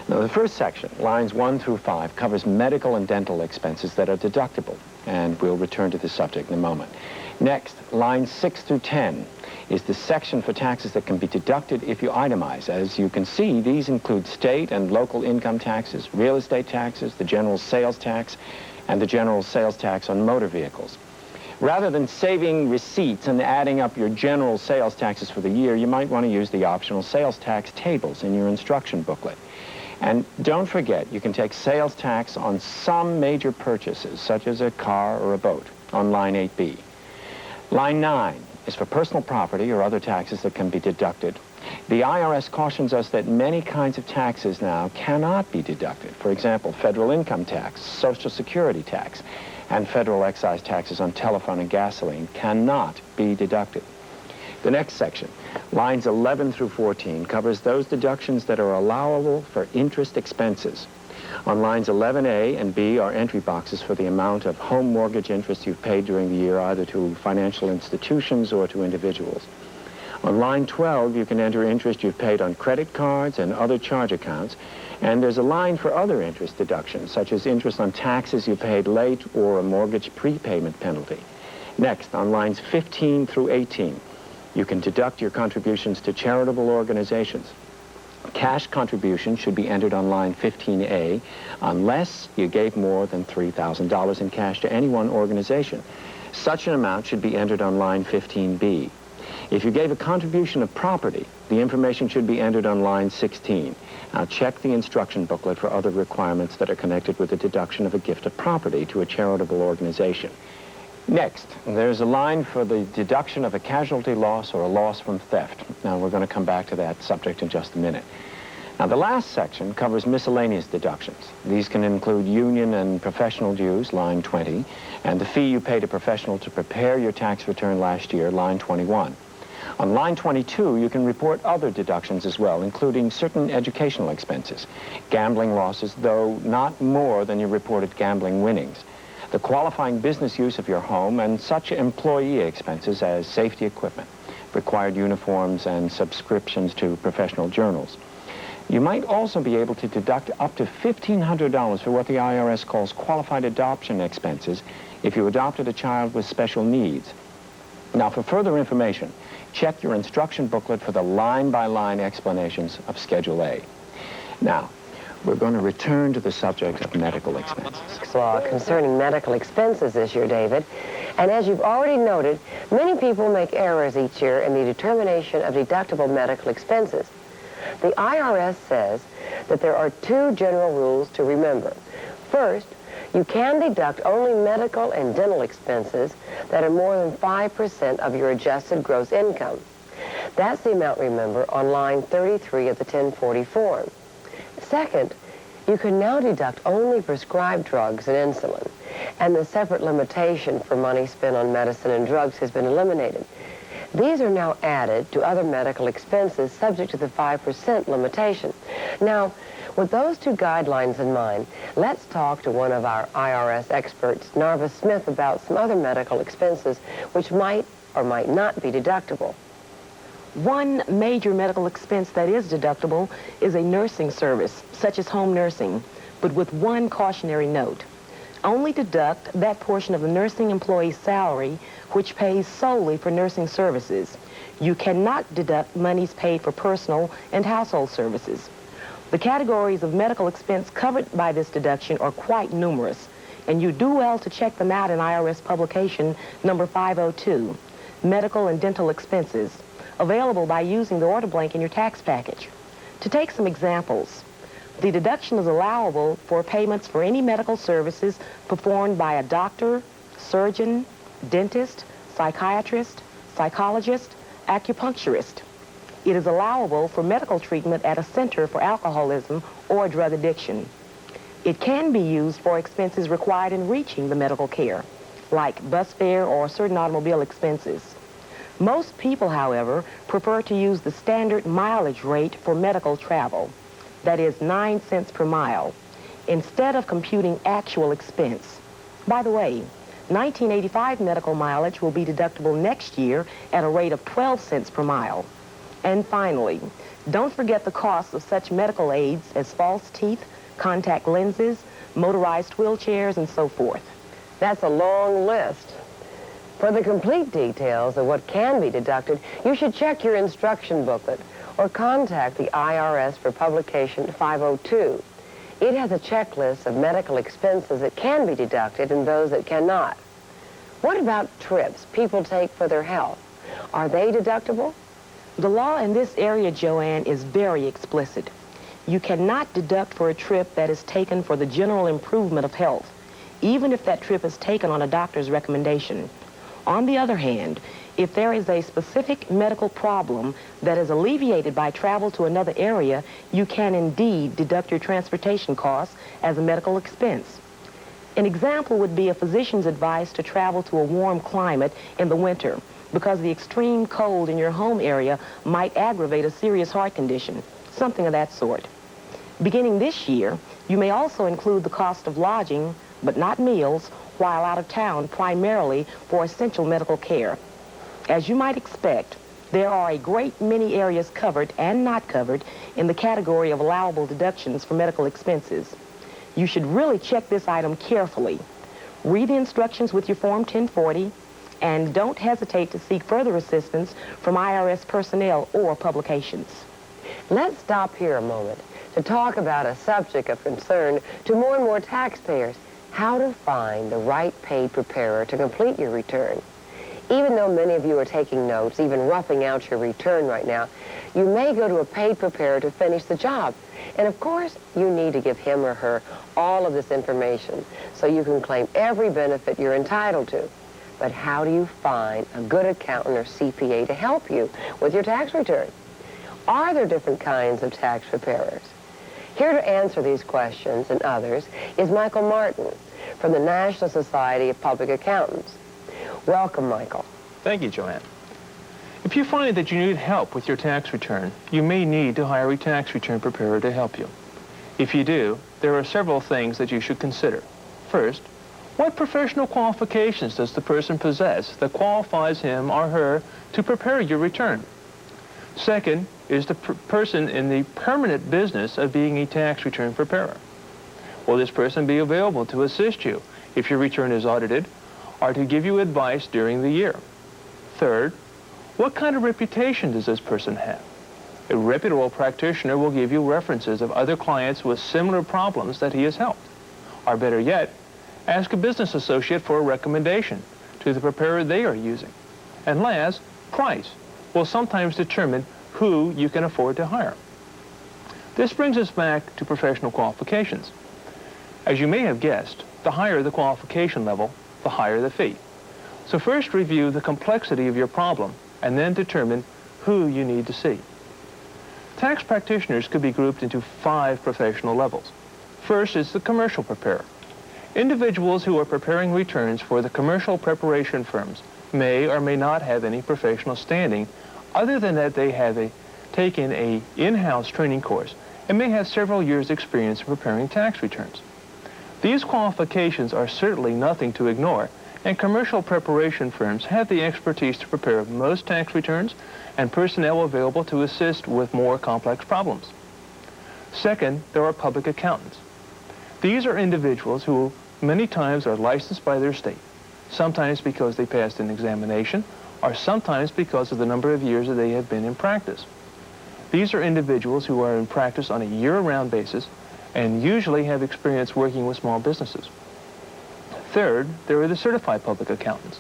Now, the first section, lines 1 through 5, covers medical and dental expenses that are deductible, and we'll return to this subject in a moment. Next, lines 6 through 10 is the section for taxes that can be deducted if you itemize. As you can see, these include state and local income taxes, real estate taxes, the general sales tax, and the general sales tax on motor vehicles. Rather than saving receipts and adding up your general sales taxes for the year, you might want to use the optional sales tax tables in your instruction booklet. And don't forget, you can take sales tax on some major purchases, such as a car or a boat, on line 8B. Line 9 is for personal property or other taxes that can be deducted. The IRS cautions us that many kinds of taxes now cannot be deducted. For example, federal income tax, Social Security tax, and federal excise taxes on telephone and gasoline cannot be deducted. The next section, lines 11 through 14, covers those deductions that are allowable for interest expenses. On lines 11A and B are entry boxes for the amount of home mortgage interest you've paid during the year, either to financial institutions or to individuals. On line 12, you can enter interest you've paid on credit cards and other charge accounts, and there's a line for other interest deductions, such as interest on taxes you paid late or a mortgage prepayment penalty. Next, on lines 15 through 18, you can deduct your contributions to charitable organizations. Cash contributions should be entered on line 15A unless you gave more than $3,000 in cash to any one organization. Such an amount should be entered on line 15B. If you gave a contribution of property, the information should be entered on line 16. Now check the instruction booklet for other requirements that are connected with the deduction of a gift of property to a charitable organization. Next, there's a line for the deduction of a casualty loss or a loss from theft. Now, we're going to come back to that subject in just a minute. Now, the last section covers miscellaneous deductions. These can include union and professional dues, line 20, and the fee you paid a professional to prepare your tax return last year, line 21. On line 22, you can report other deductions as well, including certain educational expenses, gambling losses, though not more than your reported gambling winnings, the qualifying business use of your home, and such employee expenses as safety equipment, required uniforms, and subscriptions to professional journals. You might also be able to deduct up to $1,500 for what the IRS calls qualified adoption expenses if you adopted a child with special needs. Now, for further information, check your instruction booklet for the line-by-line explanations of Schedule A. Now, we're going to return to the subject of medical expenses. Law concerning medical expenses this year, David. And as you've already noted, many people make errors each year in the determination of deductible medical expenses. The IRS says that there are two general rules to remember. First, you can deduct only medical and dental expenses that are more than 5% of your adjusted gross income. That's the amount, remember, on line 33 of the 1040 form. Second, you can now deduct only prescribed drugs and insulin, and the separate limitation for money spent on medicine and drugs has been eliminated. These are now added to other medical expenses subject to the 5% limitation. Now, with those two guidelines in mind, let's talk to one of our IRS experts, Narva Smith, about some other medical expenses which might or might not be deductible. One major medical expense that is deductible is a nursing service, such as home nursing, but with one cautionary note. Only deduct that portion of the nursing employee's salary which pays solely for nursing services. You cannot deduct monies paid for personal and household services. The categories of medical expense covered by this deduction are quite numerous. and you do well to check them out in IRS publication number 502, Medical and Dental Expenses, available by using the order blank in your tax package. To take some examples, the deduction is allowable for payments for any medical services performed by a doctor, surgeon, dentist, psychiatrist, psychologist, acupuncturist. It is allowable for medical treatment at a center for alcoholism or drug addiction. It can be used for expenses required in reaching the medical care, like bus fare or certain automobile expenses. Most people, however, prefer to use the standard mileage rate for medical travel, that is 9 cents per mile, instead of computing actual expense. By the way, 1985 medical mileage will be deductible next year at a rate of 12 cents per mile. And finally, don't forget the costs of such medical aids as false teeth, contact lenses, motorized wheelchairs, and so forth. That's a long list. For the complete details of what can be deducted, you should check your instruction booklet or contact the IRS for publication 502. It has a checklist of medical expenses that can be deducted and those that cannot. What about trips people take for their health? Are they deductible? The law in this area, Joanne, is very explicit. You cannot deduct for a trip that is taken for the general improvement of health, even if that trip is taken on a doctor's recommendation. On the other hand, if there is a specific medical problem that is alleviated by travel to another area, you can indeed deduct your transportation costs as a medical expense. An example would be a physician's advice to travel to a warm climate in the winter because the extreme cold in your home area might aggravate a serious heart condition, something of that sort. Beginning this year, you may also include the cost of lodging, but not meals, while out of town, primarily for essential medical care. As you might expect, there are a great many areas covered and not covered in the category of allowable deductions for medical expenses. You should really check this item carefully. Read the instructions with your Form 1040, and don't hesitate to seek further assistance from IRS personnel or publications. Let's stop here a moment to talk about a subject of concern to more and more taxpayers: how to find the right paid preparer to complete your return. Even though many of you are taking notes, even roughing out your return right now, you may go to a paid preparer to finish the job. And of course, you need to give him or her all of this information so you can claim every benefit you're entitled to. But how do you find a good accountant or CPA to help you with your tax return? Are there different kinds of tax preparers? Here to answer these questions and others is Michael Martin from the National Society of Public Accountants. Welcome, Michael. Thank you, Joanne. If you find that you need help with your tax return, you may need to hire a tax return preparer to help you. If you do, there are several things that you should consider. First, what professional qualifications does the person possess that qualifies him or her to prepare your return? Second, is the person in the permanent business of being a tax return preparer? Will this person be available to assist you if your return is audited or to give you advice during the year? Third, what kind of reputation does this person have? A reputable practitioner will give you references of other clients with similar problems that he has helped. Or better yet, ask a business associate for a recommendation to the preparer they are using. And last, price will sometimes determine who you can afford to hire. This brings us back to professional qualifications. As you may have guessed, the higher the qualification level, the higher the fee. So first review the complexity of your problem and then determine who you need to see. Tax practitioners could be grouped into 5 professional levels. First is the commercial preparer. Individuals who are preparing returns for the commercial preparation firms may or may not have any professional standing other than that they have taken an in-house training course and may have several years' experience in preparing tax returns. These qualifications are certainly nothing to ignore, and commercial preparation firms have the expertise to prepare most tax returns and personnel available to assist with more complex problems. Second, there are public accountants. These are individuals who many times are licensed by their state, sometimes because they passed an examination, or sometimes because of the number of years that they have been in practice. These are individuals who are in practice on a year-round basis and usually have experience working with small businesses. Third, there are the certified public accountants.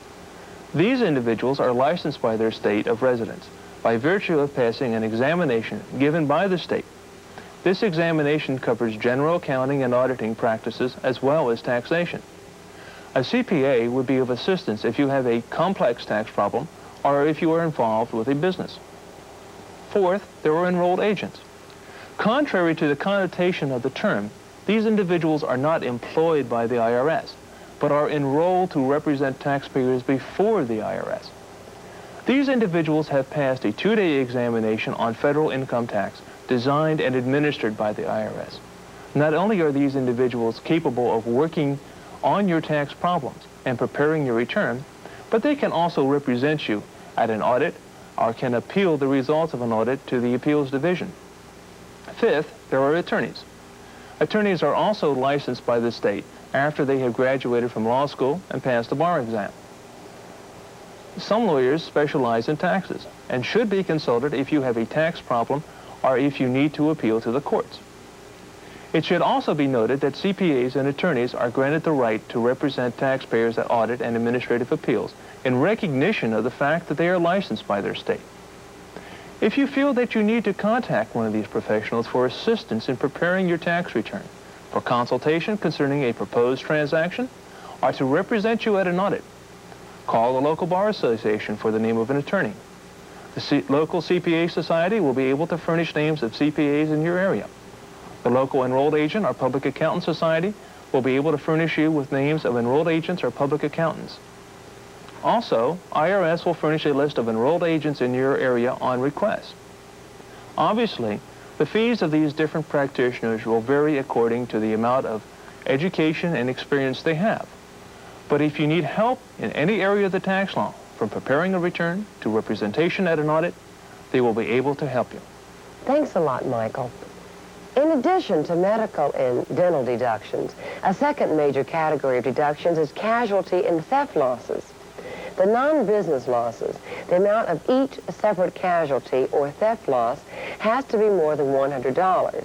These individuals are licensed by their state of residence by virtue of passing an examination given by the state. This examination covers general accounting and auditing practices as well as taxation. A CPA would be of assistance if you have a complex tax problem or if you are involved with a business. Fourth, there are enrolled agents. Contrary to the connotation of the term, these individuals are not employed by the IRS, but are enrolled to represent taxpayers before the IRS. These individuals have passed a 2-day examination on federal income tax designed and administered by the IRS. Not only are these individuals capable of working on your tax problems and preparing your return, but they can also represent you at an audit or can appeal the results of an audit to the appeals division. Fifth, there are attorneys. Attorneys are also licensed by the state after they have graduated from law school and passed the bar exam. Some lawyers specialize in taxes and should be consulted if you have a tax problem or if you need to appeal to the courts. It should also be noted that CPAs and attorneys are granted the right to represent taxpayers at audit and administrative appeals in recognition of the fact that they are licensed by their state. If you feel that you need to contact one of these professionals for assistance in preparing your tax return, for consultation concerning a proposed transaction, or to represent you at an audit, call the local bar association for the name of an attorney. The local CPA society will be able to furnish names of CPAs in your area. The local enrolled agent or public accountant society will be able to furnish you with names of enrolled agents or public accountants. Also, IRS will furnish a list of enrolled agents in your area on request. Obviously, the fees of these different practitioners will vary according to the amount of education and experience they have. But if you need help in any area of the tax law, from preparing a return to representation at an audit, they will be able to help you. Thanks a lot, Michael. In addition to medical and dental deductions, a second major category of deductions is casualty and theft losses. The non-business losses, the amount of each separate casualty or theft loss has to be more than $100.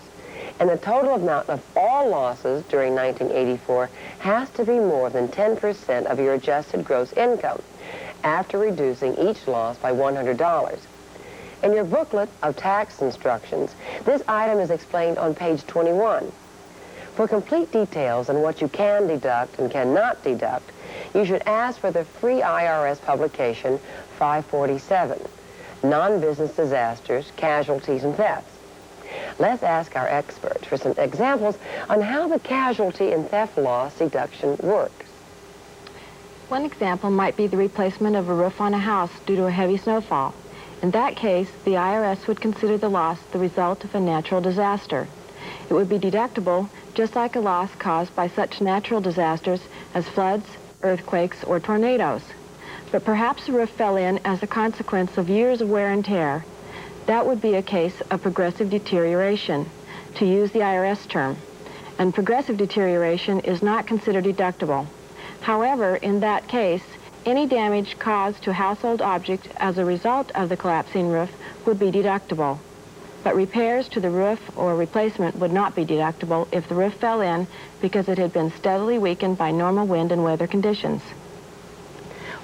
And the total amount of all losses during 1984 has to be more than 10% of your adjusted gross income, after reducing each loss by $100. In your booklet of tax instructions, this item is explained on page 21. For complete details on what you can deduct and cannot deduct, you should ask for the free IRS publication 547, Non-Business Disasters, Casualties, and Thefts. Let's ask our experts for some examples on how the casualty and theft loss deduction works. One example might be the replacement of a roof on a house due to a heavy snowfall. In that case, the IRS would consider the loss the result of a natural disaster. It would be deductible just like a loss caused by such natural disasters as floods, earthquakes, or tornadoes. But perhaps the roof fell in as a consequence of years of wear and tear. That would be a case of progressive deterioration, to use the IRS term. And progressive deterioration is not considered deductible. However, in that case, any damage caused to a household object as a result of the collapsing roof would be deductible. But repairs to the roof or replacement would not be deductible if the roof fell in because it had been steadily weakened by normal wind and weather conditions.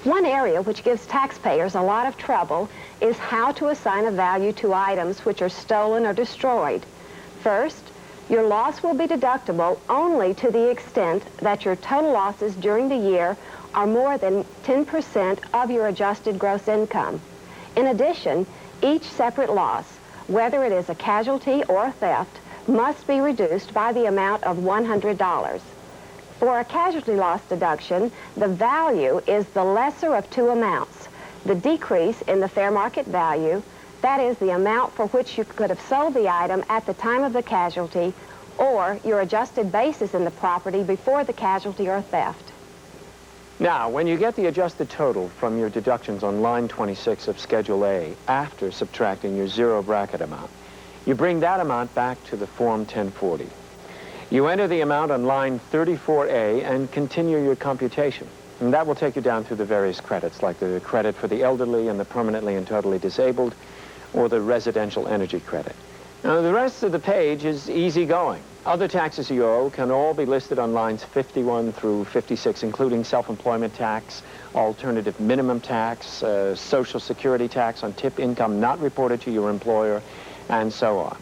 One area which gives taxpayers a lot of trouble is how to assign a value to items which are stolen or destroyed. First, your loss will be deductible only to the extent that your total losses during the year are more than 10% of your adjusted gross income. In addition, each separate loss, whether it is a casualty or a theft, must be reduced by the amount of $100. For a casualty loss deduction, the value is the lesser of two amounts. The decrease in the fair market value, that is the amount for which you could have sold the item at the time of the casualty, or your adjusted basis in the property before the casualty or theft. Now, when you get the adjusted total from your deductions on line 26 of Schedule A after subtracting your zero bracket amount, you bring that amount back to the Form 1040. You enter the amount on line 34A and continue your computation. And that will take you down through the various credits, like the credit for the elderly and the permanently and totally disabled, or the residential energy credit. Now, the rest of the page is easy going. Other taxes you owe can all be listed on lines 51 through 56, including self-employment tax, alternative minimum tax, Social Security tax on tip income not reported to your employer, and so on.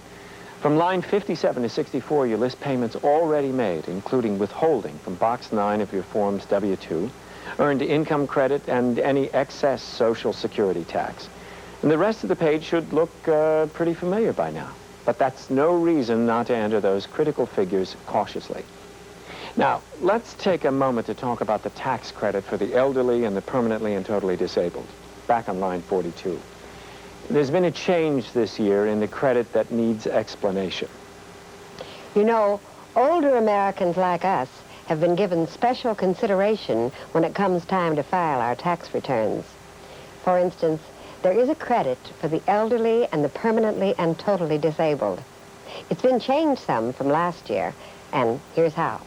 From line 57 to 64, you list payments already made, including withholding from box 9 of your form's W-2, earned income credit, and any excess Social Security tax. And the rest of the page should look pretty familiar by now. But that's no reason not to enter those critical figures cautiously. Now, let's take a moment to talk about the tax credit for the elderly and the permanently and totally disabled. Back on line 42. There's been a change this year in the credit that needs explanation. You know, older Americans like us have been given special consideration when it comes time to file our tax returns. For instance, there is a credit for the elderly and the permanently and totally disabled. It's been changed some from last year, and here's how.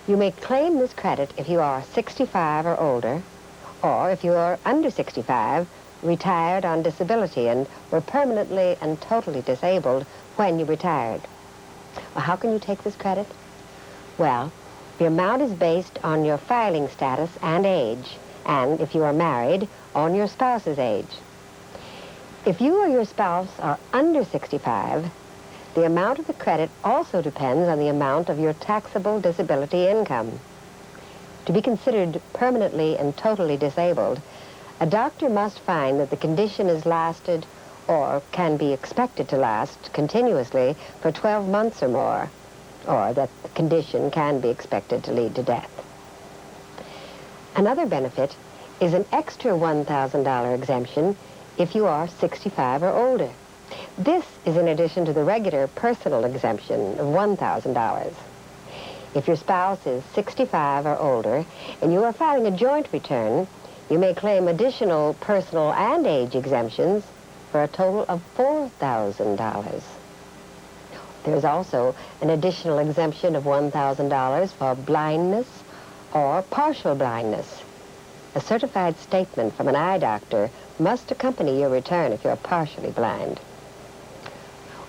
You may claim this credit if you are 65 or older, or if you are under 65, retired on disability, and were permanently and totally disabled when you retired. Well, how can you take this credit? Well, the amount is based on your filing status and age, and if you are married, on your spouse's age. If you or your spouse are under 65, the amount of the credit also depends on the amount of your taxable disability income. To be considered permanently and totally disabled, a doctor must find that the condition has lasted or can be expected to last continuously for 12 months or more, or that the condition can be expected to lead to death. Another benefit is an extra $1,000 exemption if you are 65 or older. This is in addition to the regular personal exemption of $1,000. If your spouse is 65 or older and you are filing a joint return, you may claim additional personal and age exemptions for a total of $4,000. There's also an additional exemption of $1,000 for blindness or partial blindness. A certified statement from an eye doctor must accompany your return if you're partially blind.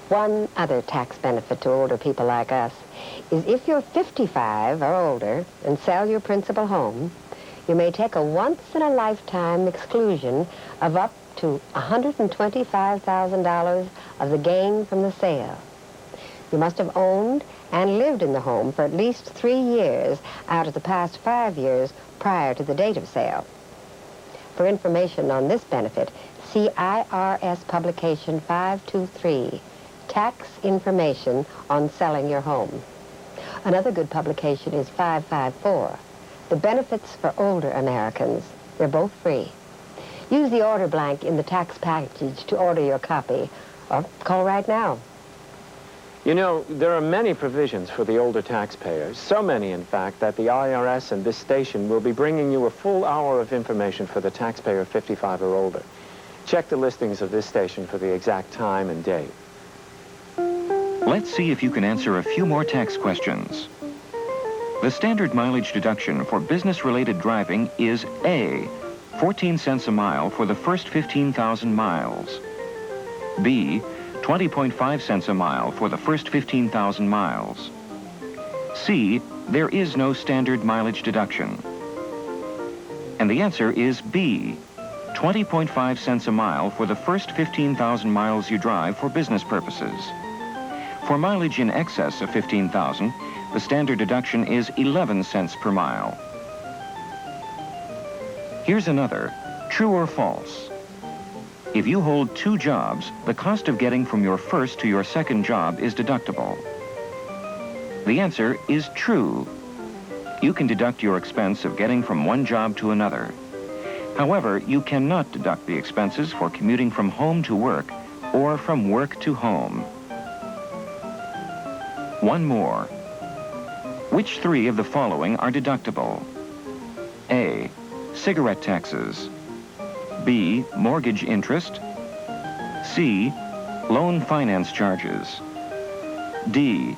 One other tax benefit to older people like us is if you're 55 or older and sell your principal home, you may take a once-in-a-lifetime exclusion of up to $125,000 of the gain from the sale. You must have owned and lived in the home for at least 3 years out of the past 5 years prior to the date of sale. For information on this benefit, see IRS Publication 523, Tax Information on Selling Your Home. Another good publication is 554, The Benefits for Older Americans. They're both free. Use the order blank in the tax package to order your copy, or call right now. You know, there are many provisions for the older taxpayers, so many, in fact, that the IRS and this station will be bringing you a full hour of information for the taxpayer 55 or older. Check the listings of this station for the exact time and date. Let's see if you can answer a few more tax questions. The standard mileage deduction for business-related driving is A, 14 cents a mile for the first 15,000 miles. B, 20.5 cents a mile for the first 15,000 miles. C, there is no standard mileage deduction. And the answer is B, 20.5 cents a mile for the first 15,000 miles you drive for business purposes. For mileage in excess of 15,000, the standard deduction is 11 cents per mile. Here's another, true or false. If you hold 2 jobs, the cost of getting from your first to your second job is deductible. The answer is true. You can deduct your expense of getting from one job to another. However, you cannot deduct the expenses for commuting from home to work or from work to home. One more. Which 3 of the following are deductible? A, cigarette taxes. B, mortgage interest. C, loan finance charges. D,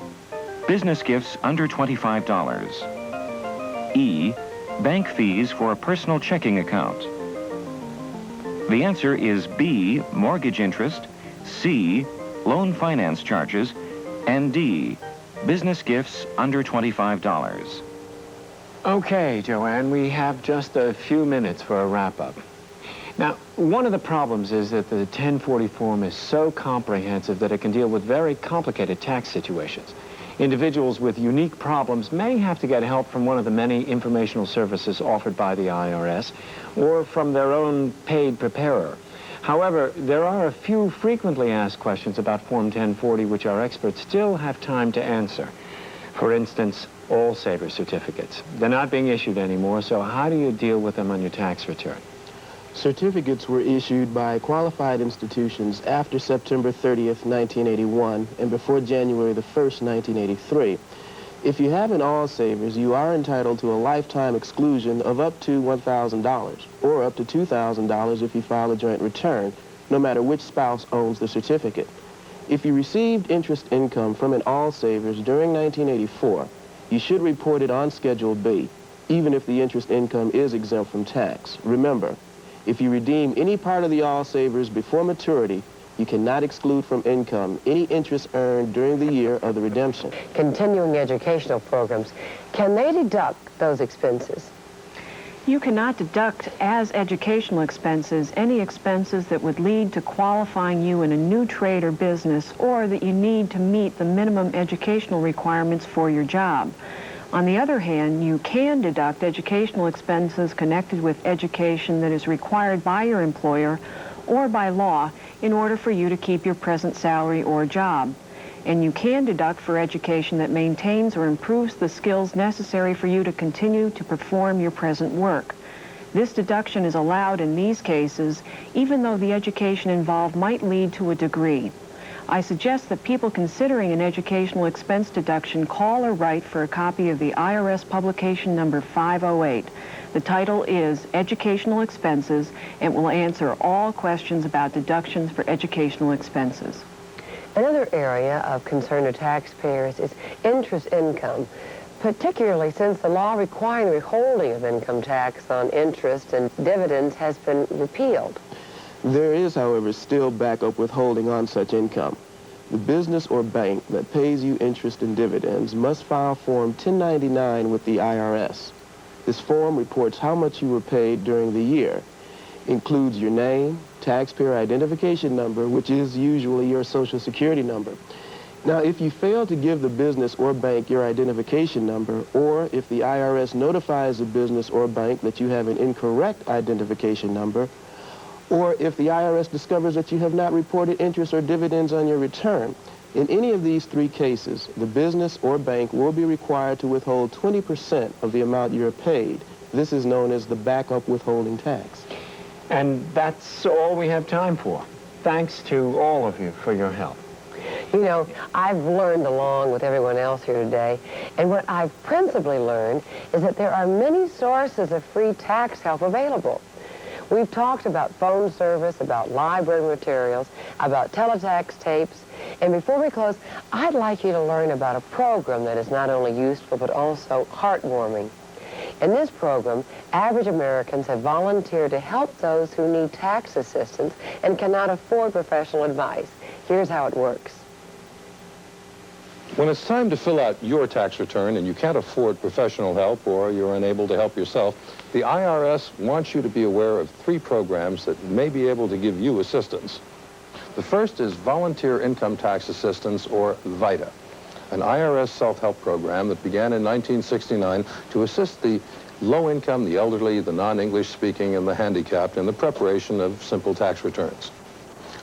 business gifts under $25. E, bank fees for a personal checking account. The answer is B, mortgage interest, C, loan finance charges, and D, Business gifts under $25. Okay, Joanne, we have just a few minutes for a wrap-up. Now, one of the problems is that the 1040 form is so comprehensive that it can deal with very complicated tax situations. Individuals with unique problems may have to get help from one of the many informational services offered by the IRS or from their own paid preparer. However, there are a few frequently asked questions about Form 1040 which our experts still have time to answer. For instance, All Saver certificates. They're not being issued anymore, so how do you deal with them on your tax return? Certificates were issued by qualified institutions after September 30th, 1981, and before January the 1st, 1983. If you have an All Savers, you are entitled to a lifetime exclusion of up to $1,000, or up to $2,000 if you file a joint return, no matter which spouse owns the certificate. If you received interest income from an All Savers during 1984, you should report it on Schedule B, even if the interest income is exempt from tax. Remember, if you redeem any part of the All Savers before maturity, you cannot exclude from income any interest earned during the year of the redemption. Continuing educational programs, can they deduct those expenses? You cannot deduct as educational expenses any expenses that would lead to qualifying you in a new trade or business, or that you need to meet the minimum educational requirements for your job. On the other hand, you can deduct educational expenses connected with education that is required by your employer or by law in order for you to keep your present salary or job. And you can deduct for education that maintains or improves the skills necessary for you to continue to perform your present work. This deduction is allowed in these cases, even though the education involved might lead to a degree. I suggest that people considering an educational expense deduction call or write for a copy of the IRS publication number 508. The title is Educational Expenses, and will answer all questions about deductions for educational expenses. Another area of concern to taxpayers is interest income, particularly since the law requiring the withholding of income tax on interest and dividends has been repealed. There is, however, still backup withholding on such income. The business or bank that pays you interest and dividends must file Form 1099 with the IRS. This form reports how much you were paid during the year, includes your name, taxpayer identification number, which is usually your Social Security number. Now, if you fail to give the business or bank your identification number, or if the IRS notifies the business or bank that you have an incorrect identification number, or if the IRS discovers that you have not reported interest or dividends on your return, in any of these three cases, the business or bank will be required to withhold 20% of the amount you're paid. This is known as the backup withholding tax. And that's all we have time for. Thanks to all of you for your help. You know, I've learned along with everyone else here today, and what I've principally learned is that there are many sources of free tax help available. We've talked about phone service, about library materials, about teletext tapes, and before we close, I'd like you to learn about a program that is not only useful but also heartwarming. In this program, average Americans have volunteered to help those who need tax assistance and cannot afford professional advice. Here's how it works. When it's time to fill out your tax return and you can't afford professional help or you're unable to help yourself, the IRS wants you to be aware of 3 programs that may be able to give you assistance. The first is Volunteer Income Tax Assistance, or VITA, an IRS self-help program that began in 1969 to assist the low-income, the elderly, the non-English speaking, and the handicapped in the preparation of simple tax returns.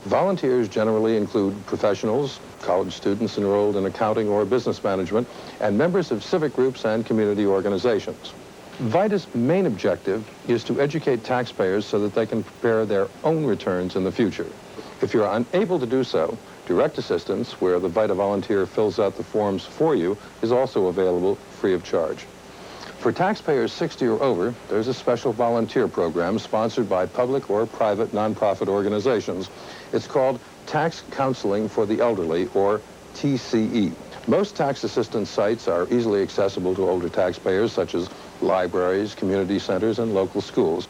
Volunteers generally include professionals, college students enrolled in accounting or business management, and members of civic groups and community organizations. VITA's main objective is to educate taxpayers so that they can prepare their own returns in the future. If you're unable to do so, direct assistance, where the VITA volunteer fills out the forms for you, is also available free of charge. For taxpayers 60 or over, there's a special volunteer program sponsored by public or private nonprofit organizations. It's called Tax Counseling for the Elderly, or TCE. Most tax assistance sites are easily accessible to older taxpayers, such as libraries, community centers, and local schools.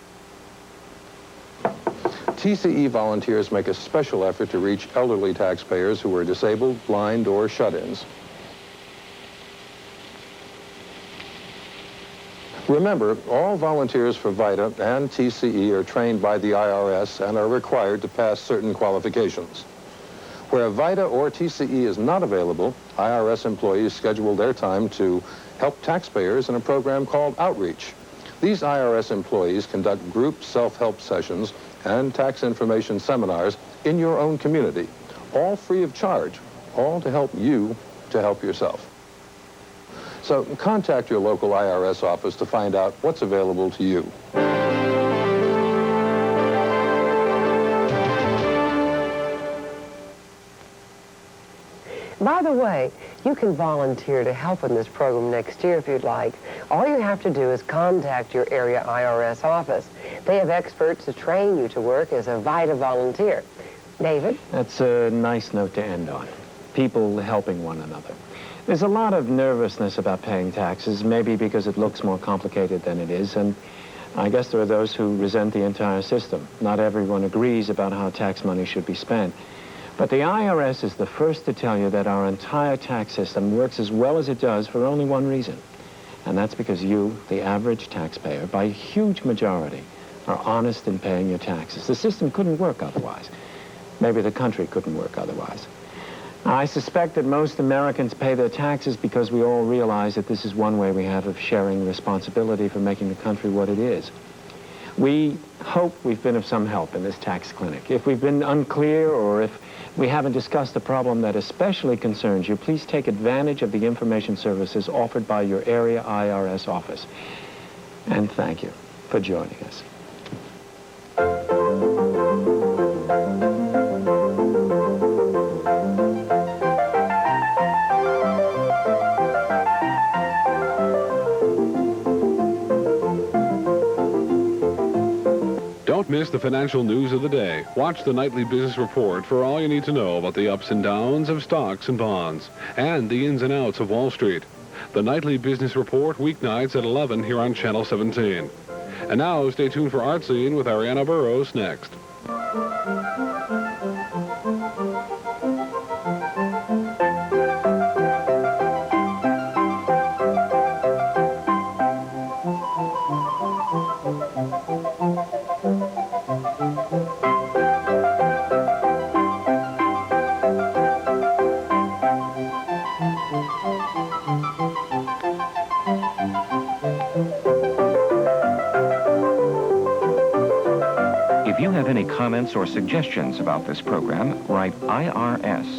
TCE volunteers make a special effort to reach elderly taxpayers who are disabled, blind, or shut-ins. Remember, all volunteers for VITA and TCE are trained by the IRS and are required to pass certain qualifications. Where VITA or TCE is not available, IRS employees schedule their time to help taxpayers in a program called Outreach. These IRS employees conduct group self-help sessions and tax information seminars in your own community, all free of charge, all to help you to help yourself. So contact your local IRS office to find out what's available to you. By the way, you can volunteer to help in this program next year if you'd like. All you have to do is contact your area IRS office. They have experts to train you to work as a VITA volunteer. David? That's a nice note to end on. People helping one another. There's a lot of nervousness about paying taxes, maybe because it looks more complicated than it is, and I guess there are those who resent the entire system. Not everyone agrees about how tax money should be spent. But the IRS is the first to tell you that our entire tax system works as well as it does for only one reason. And that's because you, the average taxpayer, by a huge majority, are honest in paying your taxes. The system couldn't work otherwise. Maybe the country couldn't work otherwise. I suspect that most Americans pay their taxes because we all realize that this is one way we have of sharing responsibility for making the country what it is. We hope we've been of some help in this tax clinic. If we've been unclear or if we haven't discussed a problem that especially concerns you, please take advantage of the information services offered by your area IRS office. And thank you for joining us. Don't miss the financial news of the day. Watch the Nightly Business Report for all you need to know about the ups and downs of stocks and bonds and the ins and outs of Wall Street. The Nightly Business Report, weeknights at 11 here on Channel 17. And now, stay tuned for Art Scene with Ariana Burrows next. If you have any comments or suggestions about this program, write IRS,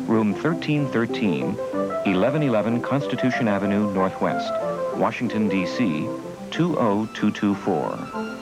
Room 1313, 1111 Constitution Avenue Northwest, Washington, D.C., 20224.